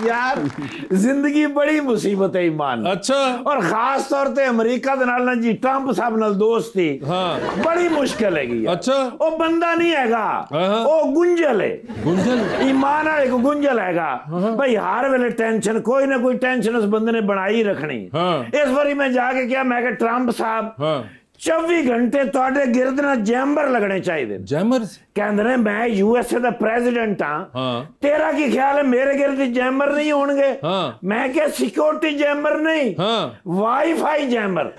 B: यार जिंदगी बड़ी मुसीबत है ईमान।
A: अच्छा,
B: और खास तौर ते अमेरिका दे नाल ना जी ट्रंप साहब नाल दोस्ती
A: हाँ।
B: बड़ी मुश्किल हैगी।
A: अच्छा।
B: ओ बंदा नहीं हैगा,
A: हाँ।
B: ओ गुंजल है।
A: गुंजल?
B: ईमान वाले को गुंजल हैगा भाई, हर वेले टेंशन, कोई ना कोई टेंशन उस बंदे ने बनाई रखनी।
A: हाँ।
B: इस बारी मैं जाके क्या, मैं कहा ट्रंप साहब
A: हाँ।
B: 24 घंटे ਤੁਹਾਡੇ ਗਿਰਦ ਨਾਲ ਜੈਂਬਰ ਲੱਗਣੇ ਚਾਹੀਦੇ।
A: जैमर्स?
B: ਕਹਿੰਦੇ ਨੇ ਮੈਂ ਯੂਐਸਏ ਦਾ ਪ੍ਰੈਜ਼ੀਡੈਂਟ
A: ਹਾਂ।
B: ਤੇਰਾ ਕੀ ਖਿਆਲ ਹੈ ਮੇਰੇ ਗਿਰਦ ਜੈਂਬਰ ਨਹੀਂ ਹੋਣਗੇ?
A: ਹਾਂ।
B: ਮੈਂ ਕਿਹਾ ਸਿਕਿਉਰਿਟੀ ਜੈਂਬਰ ਨਹੀਂ,
A: ਹਾਂ।
B: ਵਾਈਫਾਈ ਜੈਂਬਰ।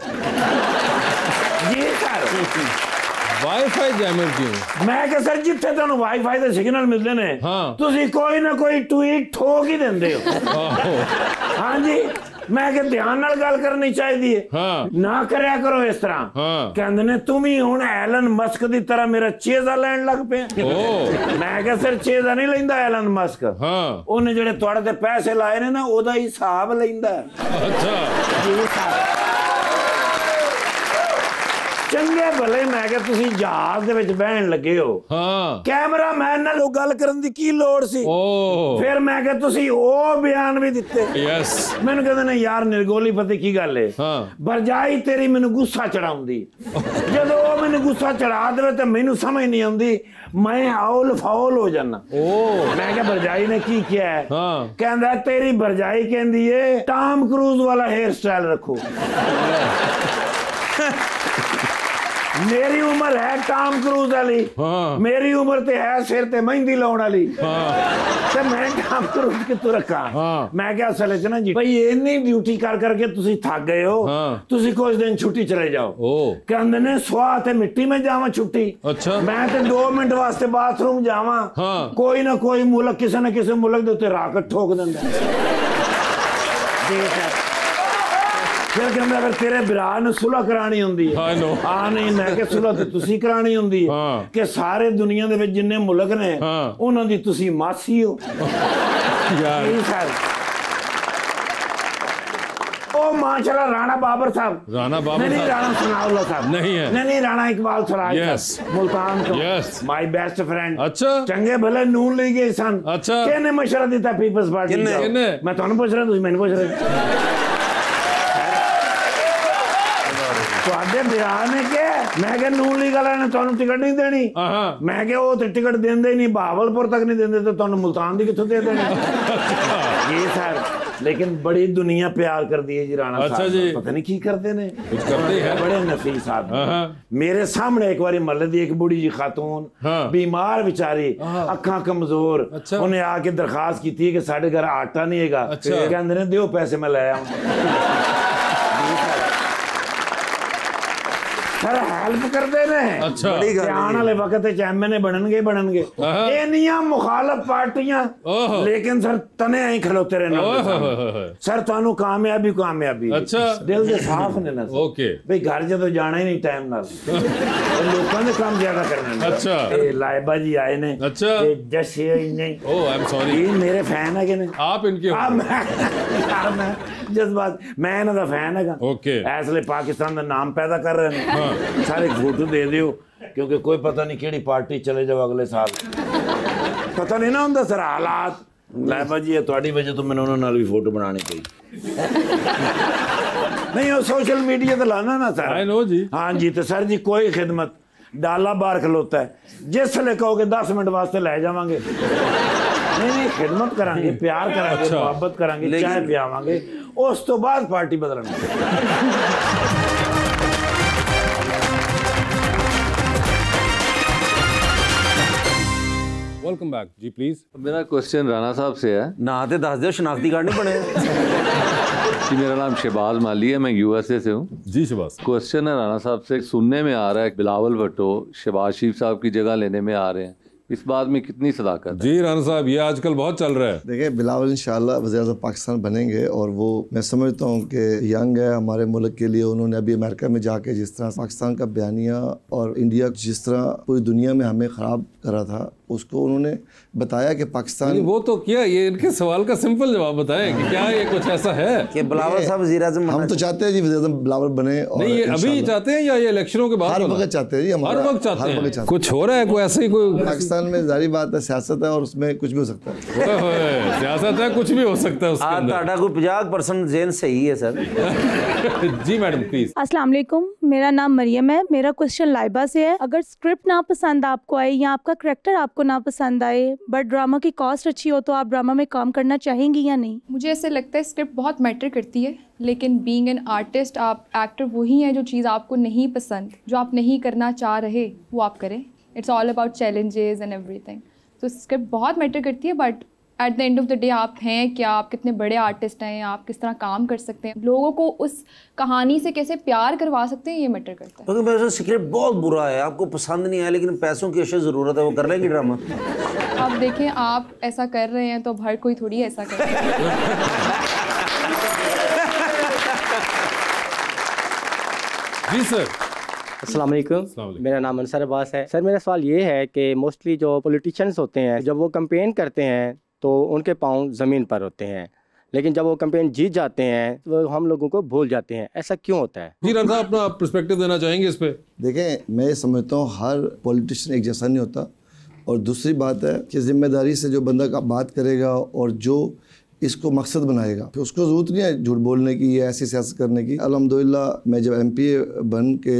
B: ਜੀ ਸਰ।
A: वाईफाई जैमर क्यों?
B: ਮੈਂ ਕਿਹਾ ਸਰ ਜਿੱਥੇ ਤੁਹਾਨੂੰ ਵਾਈਫਾਈ ਦੇ ਸਿਗਨਲ ਮਿਲਦੇ ਨੇ
A: ਹਾਂ।
B: ਤੁਸੀਂ ਕੋਈ ਨਾ ਕੋਈ ਟਵੀਟ ਠੋਕ ਹੀ ਦਿੰਦੇ ਹੋ।
A: आहो,
B: ਹਾਂਜੀ, ਮੈਂ ਕਿ ਧਿਆਨ ਨਾਲ ਗੱਲ ਕਰਨੀ ਚਾਹੀਦੀ ਹੈ,
A: ਹਾਂ।
B: ਨਾ ਕਰਿਆ ਕਰੋ ਇਸ ਤਰ੍ਹਾਂ।
A: ਹਾਂ।
B: ਕਹਿੰਦੇ ਨੇ ਤੂੰ ਵੀ ਹੁਣ ਐਲਨ ਮਸਕ ਦੀ ਤਰ੍ਹਾਂ ਮੇਰਾ ਚੇਜ਼ਾ ਲੈਣ ਲੱਗ ਪਿਆ।
A: ओ,
B: ਮੈਂ ਕਿਹਾ ਸਰ ਚੇਜ਼ਾ ਨਹੀਂ ਲੈਂਦਾ ਐਲਨ ਮਸਕ,
A: हाँ।
B: ਉਹਨੇ ਜਿਹੜੇ ਤੁਹਾਡੇ ਤੇ ਪੈਸੇ ਲਾਏ ਨੇ ਨਾ ਉਹਦਾ ਹਿਸਾਬ ਲੈਂਦਾ।
A: अच्छा,
B: ਜੀ ਸਰ। ਚੰਗੇ ਭਲੇ ਮੈਂ ਕਿਹਾ ਤੁਸੀਂ ਜਹਾਜ਼ ਦੇ ਵਿੱਚ ਬਹਿਣ ਲੱਗੇ ਹੋ,
A: हाँ।
B: ਕੈਮਰਾਮੈਨ ਨਾਲ ਉਹ ਗੱਲ ਕਰਨ ਦੀ ਕੀ ਲੋੜ ਸੀ?
A: ओ,
B: ਫਿਰ ਮੈਂ ਕਿਹਾ ਤੁਸੀਂ ਉਹ ਬਿਆਨ ਵੀ ਦਿੱਤੇ।
A: यस,
B: ਮੈਨੂੰ ਕਹਿੰਦੇ ਨੇ ਯਾਰ ਨਿਰਗੋਲੀ ਪਤਾ ਕੀ ਗੱਲ ਹੈ,
A: हाँ।
B: ਬਰਜਾਈ ਤੇਰੀ ਮੈਨੂੰ ਗੁੱਸਾ ਚੜਾਉਂਦੀ। ਜਦੋਂ ਉਹ ਮੈਨੂੰ ਗੁੱਸਾ ਚੜਾ ਦੇਵੇ ਤੇ ਮੈਨੂੰ ਸਮਝ ਨਹੀਂ ਆਉਂਦੀ, ਮੈਂ ਆਉਲ ਫਾਉਲ ਹੋ ਜਾਣਾ। ਮੈਂ ਕਿਹਾ ਭਰਜਾਈ ਨੇ ਕੀ ਕਿਹਾ ਹੈ? ਕਹਿੰਦਾ ਤੇਰੀ ਭਰਜਾਈ ਕਹਿੰਦੀ ਏ ਟਾਮ ਕਰੂਜ਼ ਵਾਲਾ हेयर स्टाइल रखो। मेरी उम्र है टॉम क्रूज वाली, मेरी उम्र ते है सिर ते मेहंदी लाउण वाली, ते मैं टॉम क्रूज कितों रखा? मैं क्या असल च ना जी भाई इन्नी ड्यूटी कर करके तुसी थक गए हो, तुसी कुछ दिन छुट्टी चले जाओ। कहंदे ने स्वाह ते मिट्टी में जावां छुट्टी। अच्छा। मैं ते 2 मिनट वास्ते बाथरूम जावां, कोई ना कोई मुल्क किसी न किसी मुल्क दे उत्ते राकेट ठोक दिंदा। फिर कहंदा अगर तेरे भरा ने सुलह करानी हुंदी है, नहीं मैं कि सुलह ते तुसी करानी हुंदी है कि सारे दुनिया दे विच जिन्ने मुल्क ने उन्हां दी तुसी मासी हो यार। ओ माशाल्लाह राणा बाबर साहब, नहीं राणा सनाउल्लाह साहब नहीं है, नहीं राणा इकबाल सराज मुल्तान तो माय बेस्ट फ्रेंड। अच्छा। चंगे भले नून ली गए सन। अच्छा। किने मशवरा दिता पीपल्स पार्टी दा? मैं तुहानू पुछ रहा, तुसी मैनू पुछ रहे। ਤੁਹਾਡੇ ਵਿਆਹ ਨੇ ਕਿ ਮੈਂ ਕਿਹਾ ਨੂਨ ਲੀਗ ਵਾਲਿਆਂ ਨੇ ਤੁਹਾਨੂੰ ਟਿਕਟ ਨਹੀਂ ਦੇਣੀ, ਮੈਂ ਕਿਹਾ ਉਹ ਤੇ ਟਿਕਟ ਦਿੰਦੇ ਹੀ ਨਹੀਂ, ਬਹਾਵਲਪੁਰ ਤੱਕ ਨਹੀਂ ਦਿੰਦੇ ਤੇ ਤੁਹਾਨੂੰ ਮੁਲਤਾਨ ਦੀ ਕਿੱਥੋਂ ਦੇ ਦੇਣੀ? ਇਹ ਸਰ लेकिन बड़ी दुनिया प्यार कर दी है जी राणा साहब। पता नहीं की करते ने, कुछ करते हैं, बड़े नफीस आदमी। मेरे सामने एक बारी महल्ले दी एक बूढ़ी जी खातून बीमार बेचारी, अखा कमजोर, उन्हें आके दरखास्त की थी कि साढ़े घर आटा नहीं हैगा, कहंदे ने दियो पैसे मैं ले आऊं। सर हेल्प करते ने। अच्छा। आने वाले वक्त एमएनए बननगे इन्नियां मुखालफ पार्टियां, लेकिन सर तने ही खलोते रहना। सर तानू कामयाबी। अच्छा। दिल दे साफ ने ना। ओके भाई घर जदों जाना ही नहीं टाइम नाल, लोकां दे काम ज्यादा करना। अच्छा। लाइबा जी आए ने। अच्छा। जश नहीं, ओह आई एम सॉरी, ये मेरे फैन है कि नहीं आप इनके? मैं जज्बात, मैं इन्हां दा फैन हैगा। ओके। इसलिए पाकिस्तान दा नाम पैदा कर रहे हैं। सारे फोटो दे दियो क्योंकि कोई पता नहीं केड़ी पार्टी चले जाओ अगले साल, पता नहीं ना हुंदा सर हालात। लाइबा जी तुहाडी वजह तो मैंने उन्हां नाल भी फोटो बनानी पई। नहीं वो सोशल मीडिया ते लाना ना सर। आई नो जी। हाँ जी। तो सर जी कोई खिदमत, डाला बार खलोता है, जिसले कहोगे 10 मिनट वास्ते ले जावांगे। नहीं खिदमत करांगे, प्यार करांगे, मोहब्बत करांगे, चाय पियावांगे, उस तो बाद पार्टी बदलांगे।
A: Welcome back ji please.
H: मेरा क्वेश्चन राणा साहब से है।
C: ना ते दस दो, शनाख्ती कार्ड नहीं बने।
H: जी मेरा नाम शहबाज माली है, मैं यूएसए से हूँ।
A: जी शहबाज।
H: क्वेश्चन है राणा साहब से, सुनने में आ रहा है बिलावल भुट्टो शहबाज शरीफ साहब की जगह लेने में आ रहे हैं, इस बात में कितनी सदाकत है?
A: जी राणा साहब ये आजकल बहुत चल रहा है।
D: देखिए बिलावल इंशाल्लाह वज़ीर-ए-आज़म पाकिस्तान बनेंगे और वो मैं समझता हूँ कि यंग है हमारे मुल्क के लिए। उन्होंने अभी अमेरिका में जाके जिस तरह पाकिस्तान का बयानिया और इंडिया जिस तरह पूरी दुनिया में हमें ख़राब करा था, उसको उन्होंने बताया कि पाकिस्तान
A: वो तो किया। ये इनके सवाल का सिंपल जवाब बताएं कि क्या ये कुछ ऐसा है
C: कि बिलावल साहब वज़ीर-ए-आज़म? हम
D: तो चाहते हैं जी वज़ीर-ए-आज़म बिलावल बने। और
A: नहीं ये अभी चाहते हैं या ये इलेक्शनों के बाद?
D: हर वक्त चाहते हैं जी,
A: हर वक्त चाहते हैं। कुछ हो रहा है कोई ऐसे ही? कोई
D: पाकिस्तान में जारी बात है, सियासत है और उसमें कुछ भी हो सकता है।
A: सियासत है, कुछ भी हो सकता है उसके अंदर।
C: ताड़ा को 50% जेन सही है सर।
A: Ji madam please.
I: अस्सलाम वालेकुम, मेरा नाम मरियम है। मेरा क्वेश्चन लाइबा से है। अगर स्क्रिप्ट ना पसंद आपको आए या आपका करैक्टर आपको ना पसंद आए बट ड्रामा की कॉस्ट अच्छी हो, तो आप ड्रामा में काम करना चाहेंगी या नहीं?
E: मुझे ऐसे लगता है स्क्रिप्ट बहुत मैटर करती है, लेकिन बीइंग एन आर्टिस्ट आप एक्टर वही है जो चीज़ आपको नहीं पसंद, जो आप नहीं करना चाह रहे वो आप करें। It's all about challenges and everything. तो स्क्रिप्ट बहुत मैटर करती है, but at the end of the day आप हैं क्या, आप कितने बड़े आर्टिस्ट हैं, आप किस तरह काम कर सकते हैं, लोगों को उस कहानी से कैसे प्यार करवा सकते हैं, ये मैटर करता है।
C: क्योंकि मेरा स्क्रिप्ट बहुत बुरा है, आपको पसंद नहीं आया, लेकिन पैसों की अशद ज़रूरत है, वो कर लेंगे ड्रामा।
E: अब देखें आप ऐसा कर रहे हैं तो हर कोई थोड़ी ऐसा कर रहा है।
A: जी सर।
J: अस्सलाम वालेकुम, मेरा नाम अंसर अब्बास है। सर मेरा सवाल ये है कि मोस्टली जो पॉलिटिशियंस होते हैं जब वो कैंपेन करते हैं तो उनके पाँव ज़मीन पर होते हैं, लेकिन जब वो कैंपेन जीत जाते हैं तो हम लोगों को भूल जाते हैं, ऐसा क्यों होता है?
A: जी राणा अपना पर्सपेक्टिव देना चाहेंगे इस पे?
D: देखें मैं समझता हूँ हर पॉलिटिशियन एक जैसा नहीं होता, और दूसरी बात है कि जिम्मेदारी से जो बंदा का बात करेगा और जो इसको मकसद बनाएगा, फिर उसको ज़रूरत नहीं है झूठ बोलने की या ऐसी सियासत करने की। अल्हम्दुलिल्लाह मैं जब MP बन के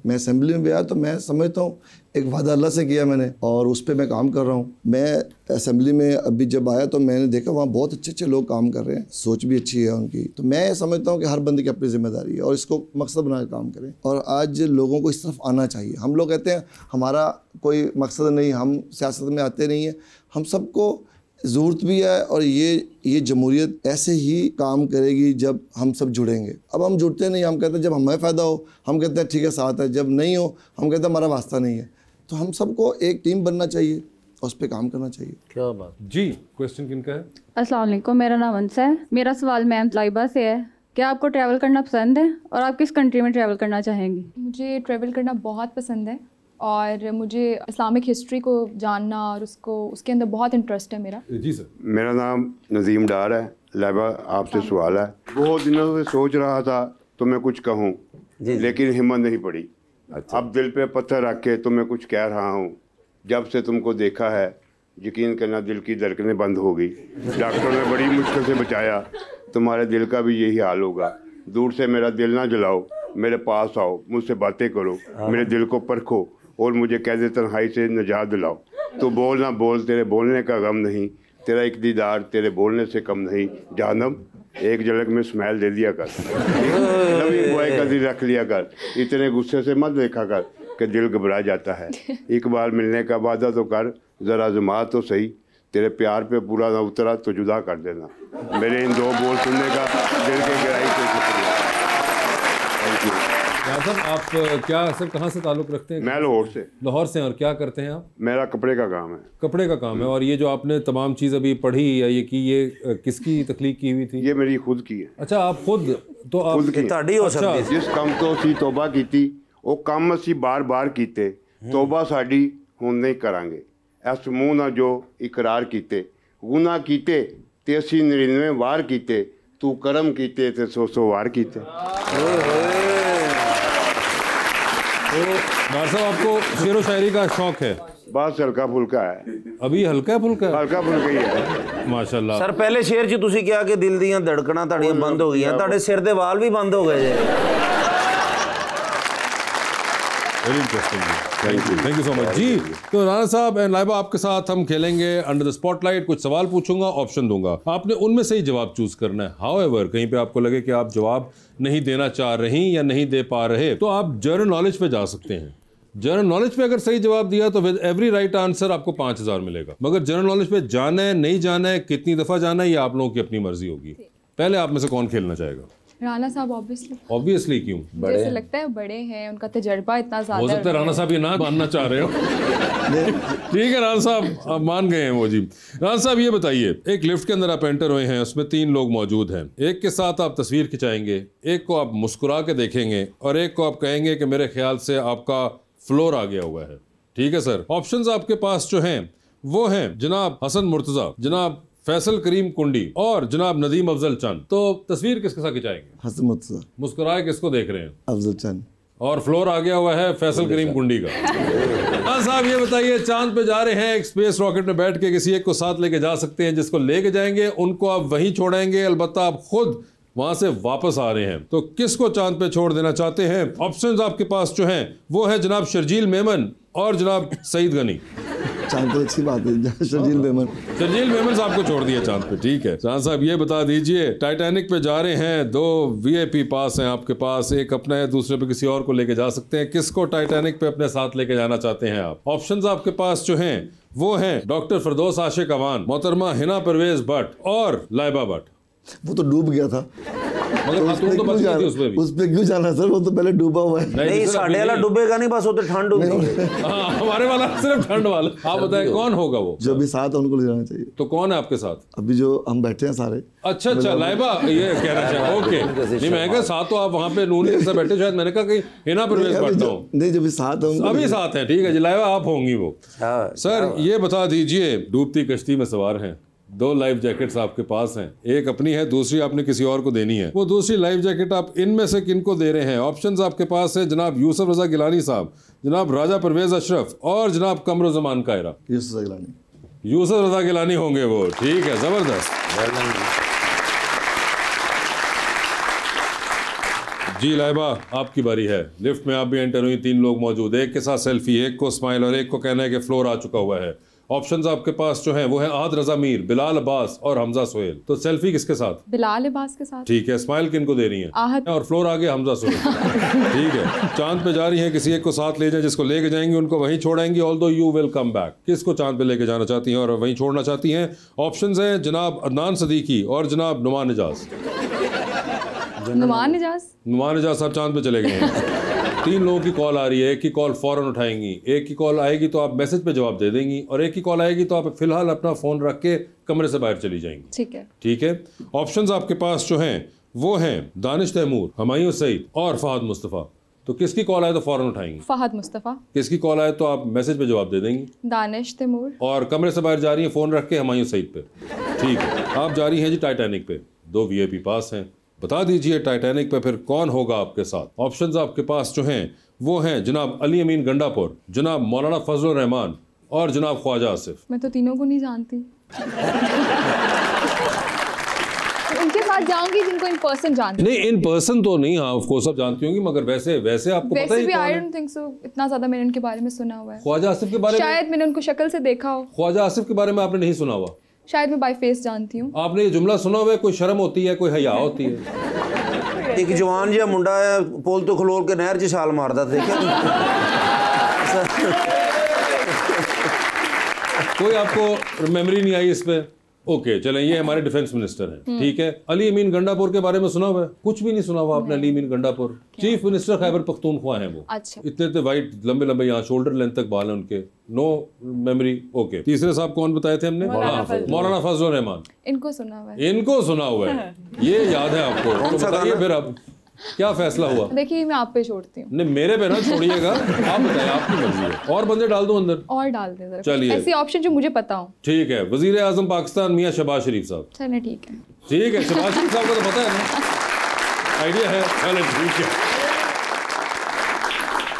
D: मैं असेंबली में भी आया तो मैं समझता हूँ एक वादा अल्लाह से किया मैंने और उस पर मैं काम कर रहा हूँ। मैं असेंबली में अभी जब आया तो मैंने देखा वहाँ बहुत अच्छे अच्छे लोग काम कर रहे हैं, सोच भी अच्छी है उनकी। तो मैं समझता हूँ कि हर बंदे की अपनी जिम्मेदारी है और इसको मकसद बना के काम करें और आज लोगों को इस तरफ आना चाहिए। हम लोग कहते हैं हमारा कोई मकसद नहीं, हम सियासत में आते नहीं हैं, हम सबको ज़रूरत भी है और ये जमहूरियत ऐसे ही काम करेगी जब हम सब जुड़ेंगे। अब हम जुड़ते नहीं, हम कहते हैं जब हमें फ़ायदा हो हम कहते हैं ठीक है साथ है, जब नहीं हो हम कहते हैं हमारा वास्ता नहीं है। तो हम सबको एक टीम बनना चाहिए और उस पर काम करना चाहिए।
C: क्या बात
A: जी। क्वेश्चन किनका है?
K: अस्सलाम वालेकुम, मेरा नाम अंसा है। मेरा सवाल मैम लाइबा से है, क्या आपको ट्रैवल करना पसंद है और आप किस कंट्री में ट्रैवल करना चाहेंगी?
E: मुझे ट्रैवल करना बहुत पसंद है और मुझे इस्लामिक हिस्ट्री को जानना और उसके अंदर बहुत इंटरेस्ट है मेरा।
A: जी सर।
G: मेरा नाम नज़ीम डार है। लाइबा आपसे सवाल है, बहुत दिनों से सोच रहा था तो मैं कुछ कहूँ लेकिन हिम्मत नहीं पड़ी। अब दिल पे पत्थर रख के तो मैं कुछ कह रहा हूँ। जब से तुमको देखा है यकीन करना दिल की धड़कनें बंद हो गई। डॉक्टर ने बड़ी मुश्किल से बचाया, तुम्हारे दिल का भी यही हाल होगा। दूर से मेरा दिल ना जलाओ, मेरे पास आओ, मुझसे बातें करो, मेरे दिल को परखो और मुझे कैद तन्हाई से निजात दिलाओ। तो बोल ना बोल, तेरे बोलने का गम नहीं, तेरा एक दीदार तेरे बोलने से कम नहीं। जानम एक झलक में स्मेल दे दिया कर, नवी बॉय का दिल रख लिया कर, इतने गुस्से से मत देखा कर कि दिल घबरा जाता है। एक बार मिलने का वादा तो कर, ज़रा आज़मा तो सही, तेरे प्यार पे पूरा ना उतरा तो जुदा कर देना। मेरे इन दो बोल सुनने का दिल के गहराई से शुक्रिया। Thank you.
A: सर आप क्या सर कहाँ से ताल्लुक़ रखते हैं?
G: मैं लाहौर से।
A: लाहौर से। और क्या करते हैं आप?
G: मेरा कपड़े का काम है।
A: कपड़े का काम है। और ये जो आपने तमाम चीज़ अभी पढ़ी या ये की, ये किसकी तख्लीक की हुई थी?
G: ये मेरी खुद की है।
A: अच्छा, आप खुद तो आप
G: खुद की।
A: अच्छा।
G: जिस काम तो सी तौबा की थी वो काम असी बार बार कीते, तौबा साड़ी हुण नहीं करांगे। इस मुँह ना जो इकरार कीते, गुनाह कीते ते असी 99 वार कीते, तू करम कीते ते 100 वार कीते।
A: तो डाक्टर साहब आपको शेरो शायरी का शौक है?
G: बस हल्का फुल्का है।
A: अभी हल्का फुल्का
G: ही है
A: माशाल्लाह।
C: सर पहले शेर च तुसी क्या कि दिल दियां धड़कणां ताड़ियां बंद हो गईयां, ताड़े सिर दे वाल भी बंद हो गए जे।
A: Very interesting, thank you so much ji. तो राणा साहब एंड लाइबा, आपके साथ हम खेलेंगे अंडर द स्पॉटलाइट। कुछ सवाल पूछूंगा, ऑप्शन दूंगा, आपने उनमें से ही जवाब चूज करना है। हाउएवर कहीं पे आपको लगे कि आप जवाब नहीं देना चाह रही या नहीं दे पा रहे तो आप जनरल नॉलेज पे जा सकते हैं। जनरल नॉलेज पे अगर सही जवाब दिया तो विद एवरी राइट आंसर आपको 5000 मिलेगा। मगर जनरल नॉलेज पे जाना है नहीं जाना है, कितनी दफा जाना है, ये आप लोगों की अपनी मर्जी होगी। पहले आप में से कौन खेलना चाहेगा?
E: राणा साहब।
A: ऑब्वियसली क्यों?
E: जैसे लगता है बड़े हैं, उनका तजुर्बा इतना ज्यादा
A: हो सकता है राणा साहब ये ना मानना चाह रहे हो। ठीक है राणा साहब, आप मान गए हैं वो जी। राणा साहब ये बताइए, एक लिफ्ट के अंदर आप एंटर हुए हैं, उसमें 3 लोग मौजूद हैं। एक के साथ आप तस्वीर खिंचाएंगे, एक को आप मुस्कुरा के देखेंगे और एक को आप कहेंगे कि मेरे ख्याल से आपका फ्लोर आ गया हुआ है। ठीक है सर। ऑप्शंस आपके पास जो हैं वो हैं जनाब हसन मुर्तजा, जनाब फैसल करीम कुंडी और जनाब नदीम अफजल चंद। तो तस्वीर किसके साथ खिंचाएंगे?
D: हसन मुर्तजा।
A: मुस्कुराए किसको देख रहे हैं?
D: अफजल चंद।
A: और फ्लोर आ गया हुआ है फैसल करीम कुंडी का। हाँ साहब ये बताइए, चांद पे जा रहे हैं, एक स्पेस रॉकेट में बैठ के किसी एक को साथ लेके जा सकते हैं। जिसको लेके जाएंगे उनको आप वहीं छोड़ेंगे, अलबत्ता आप खुद वहां से वापस आ रहे हैं। तो किसको चांद पे छोड़ देना चाहते हैं? ऑप्शंस आपके पास जो हैं वो है जनाब शर्जील मेमन और जनाब सईद गनी।
D: चांद पे अच्छी बात है, शर्जील मेमन।
A: शर्जील मेमन साहब को छोड़ दिया चांद पे। ठीक है चांद साहब ये बता दीजिए, टाइटैनिक पे जा रहे हैं, 2 VIP पास हैं आपके पास, एक अपना है, दूसरे पे किसी और को लेके जा सकते हैं। किसको टाइटैनिक पे अपने साथ लेके जाना चाहते हैं आप? ऑप्शंस आपके पास जो हैं वो हैं डॉक्टर फिरदौस आशिक अवान, मोहतरमा हिना परवेज भट्ट और लाइबा भट्ट।
D: वो तो डूब गया था,
A: मगर
D: उस पे क्यों जाना सर? वो तो पहले डूबा हुआ है।
C: नहीं साढ़े वाला डूबेगा नहीं, बस वो तो ठंड होगी।
A: हमारे वाला सिर्फ ठंड वाला। आप बताएं कौन होगा वो?
D: जो भी साथ है उनको ले जाना चाहिए।
A: तो कौन है आपके साथ?
D: अभी जो हम बैठे हैं सारे।
A: अच्छा लाइबा ये कहना चाहिए। ओके नहीं, मैं कहा साथ तो आप वहाँ पे नूनी से बैठे, शायद मैंने कहा कि हिना परवेज बैठता हूँ।
D: नहीं जो भी साथ है
A: अभी साथ है। ठीक है जी लाइबा, आप होंगी वो। सर ये बता दीजिए, डूबती कश्ती में सवार हैं, 2 लाइफ जैकेट्स आपके पास हैं, एक अपनी है, दूसरी आपने किसी और को देनी है। वो दूसरी लाइफ जैकेट आप इनमें से किनको दे रहे हैं? ऑप्शंस आपके पास है जनाब यूसुफ रजा गिलानी साहब, जनाब राजा परवेज अशरफ और जनाब कमरुज़्ज़मान कायरा।
D: यूसुफ
A: रजा गिलानी होंगे वो। ठीक है, जबरदस्त जी लाइबा, आपकी बारी है। लिफ्ट में आप भी एंटर हुई, 3 लोग मौजूद, एक के साथ सेल्फी, एक को स्माइल और एक को कहना है कि फ्लोर आ चुका हुआ है। ऑप्शंस आपके पास जो है वो है आहद रजा मीर, बिलाल अब्बास और हमजा सोहेल। तो सेल्फी किसके साथ?
E: बिलाल अब्बास के साथ।
A: ठीक है, स्माइल किनको दे रही हैं?
E: आहद।
A: और फ्लोर आगे हमजा सोहेल। ठीक है, चांद पे जा रही हैं, किसी एक को साथ ले जाए, जिसको लेके जाएंगी उनको वहीं छोड़ेंगी, although you will come back. किसको चांद पे लेके जाना चाहती हैं और वहीं छोड़ना चाहती हैं? ऑप्शंस हैं जनाब अदनान सदीकी और जनाब नुमान एजाज।
E: नुमान एजाज?
A: नुमान एजाज साहब चांद पे चले गए हैं। 3 लोगों की कॉल आ रही है, एक की कॉल फौरन उठाएंगी, एक की कॉल आएगी तो आप मैसेज पे जवाब दे देंगी और एक की कॉल आएगी तो आप फिलहाल अपना फोन रख के कमरे से बाहर चली जाएंगी।
E: ठीक है।
A: ठीक है, ऑप्शंस आपके पास जो हैं वो हैं दानिश तैमूर, हुमायूं सईद और फहद मुस्तफ़ा। तो किसकी कॉल आए तो फौरन उठाएंगी?
E: फहद मुस्तफ़ा।
A: किसकी कॉल आए तो आप मैसेज पे जवाब दे देंगी?
E: दानिश तैमूर।
A: और कमरे से बाहर जा रही है फोन रख के हुमायूं सईद पे। ठीक है, आप जा रही हैं जी टाइटैनिक पे, 2 VIP पास हैं। बता दीजिए टाइटैनिक पे फिर कौन होगा आपके साथ? ऑप्शंस आपके पास जो हैं वो हैं जनाब अली अमीन गंडापुर, जनाब मौलाना फजलुर रहमान और जनाब ख्वाजा आसिफ।
E: मैं तो तीनों को नहीं जानती। उनके साथ जाऊंगी जिनको इन पर्सन जानती।
A: नहीं, इन पर्सन तो नहीं, हाँ ऑफ कोर्स आप जानती होंगी, मगर वैसे आपको पता ही
E: भी आई डोंट थिंक सो, इतना ज्यादा मैंने उनके बारे में सुना हुआ है।
A: ख्वाजा आसिफ के बारे में
E: शायद मैंने उनको शक्ल से देखा हो।
A: ख्वाजा आसिफ के बारे में आपने नहीं सुना हुआ?
E: शायद मैं बाय फेस जानती हूँ।
A: आपने ये जुमला सुना हुआ है, कोई शर्म होती है, कोई हया होती है?
C: एक जवान जिहा मुंडा है, पुल तो खलोल के नहर च छाल मारदा था।
A: कोई आपको मेमोरी नहीं आई इस पे? ओके चलें, ये हमारे डिफेंस मिनिस्टर हैं। ठीक है, अली अमीन गंडापुर के बारे में सुना हुआ है? कुछ भी नहीं सुना हुआ आपने? अली अमीन गंडापुर चीफ मिनिस्टर खैबर पख्तूनख्वा हैं वो।
E: अच्छा।
A: इतने वाइट लंबे लंबे यहाँ शोल्डर लेंथ तक बाल हैं उनके। No memory. ओके, तीसरे साहब कौन बताए थे हमने? मौलाना फजलुर रहमान।
E: इनको सुना हुआ है?
A: इनको सुना हुआ है, ये याद है आपको? तो बताइए फिर अब क्या फैसला हुआ?
E: देखिए मैं आप पे छोड़ती हूँ।
A: नहीं, मेरे पे ना छोड़िएगा, आप बताइए, आपकी मर्जी है। और बंदे डाल दूं अंदर? और
E: डाल दे जरा,
A: चलिए
E: ऐसी ऑप्शन जो मुझे पता हो।
A: ठीक है, वजीर आजम पाकिस्तान मियां शहबाज शरीफ साहब।
E: चलिए ठीक है।
A: ठीक है, शहबाज शरीफ साहब को तो पता है ना, आइडिया है। चलिए ठीक है,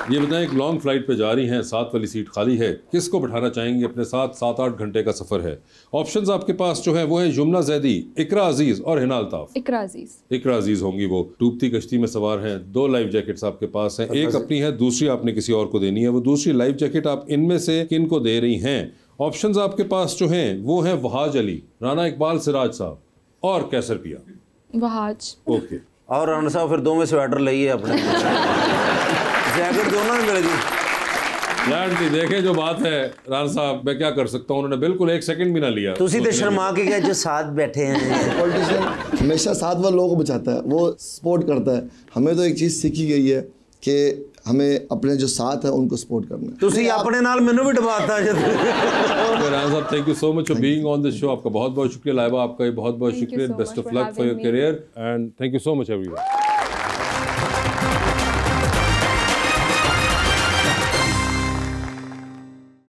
A: ये बताएं एक लॉन्ग फ्लाइट पे जा रही हैं, 7 वाली सीट खाली है, किसको बिठाना चाहेंगे अपने साथ? 7-8 घंटे का सफर है। ऑप्शंस आपके पास जो है वो है यमुना जैदी, इकरा अजीज और हिना अल्ताफ।
E: इकरा अजीज।
A: इकरा अजीज होंगी, वो डूबती कश्ती में सवार हैं। 2 लाइफ जैकेट्स आपके पास हैं, एक अपनी है, दूसरी आपने किसी और को देनी है। वो दूसरी लाइफ जैकेट आप इनमें से किन को दे रही हैं? ऑप्शंस आपके पास जो हैं वो हैं वहाज अली, राना इकबाल सिराज साहब और कैसर पिया।
E: वहाज।
A: ओके।
C: और राना साहब फिर 2 में स्वेटर लइए अपने। जैकेट दोनों ने मिलेगी।
A: यार देखे जो बात है राना साहब, मैं क्या कर सकता हूँ, उन्होंने बिल्कुल 1 सेकंड भी ना लिया।
C: तुसी तो शर्मा के क्या जो साथ बैठे हैं।
D: पॉलिटिशियन हमेशा साथ वाले लोगों को बचाता है, वो सपोर्ट करता है। हमें तो एक चीज़ सीखी गई है कि हमें अपने जो साथ है उनको सपोर्ट करना है।
C: तुसी अपने नाल मैनू भी डबाता है।
A: राना साहब thank you so much for being on this show. आपका बहुत बहुत शुक्रिया। लाइबा आपका भी बहुत बहुत शुक्रिया। Best of luck for your career and thank you so much everyone.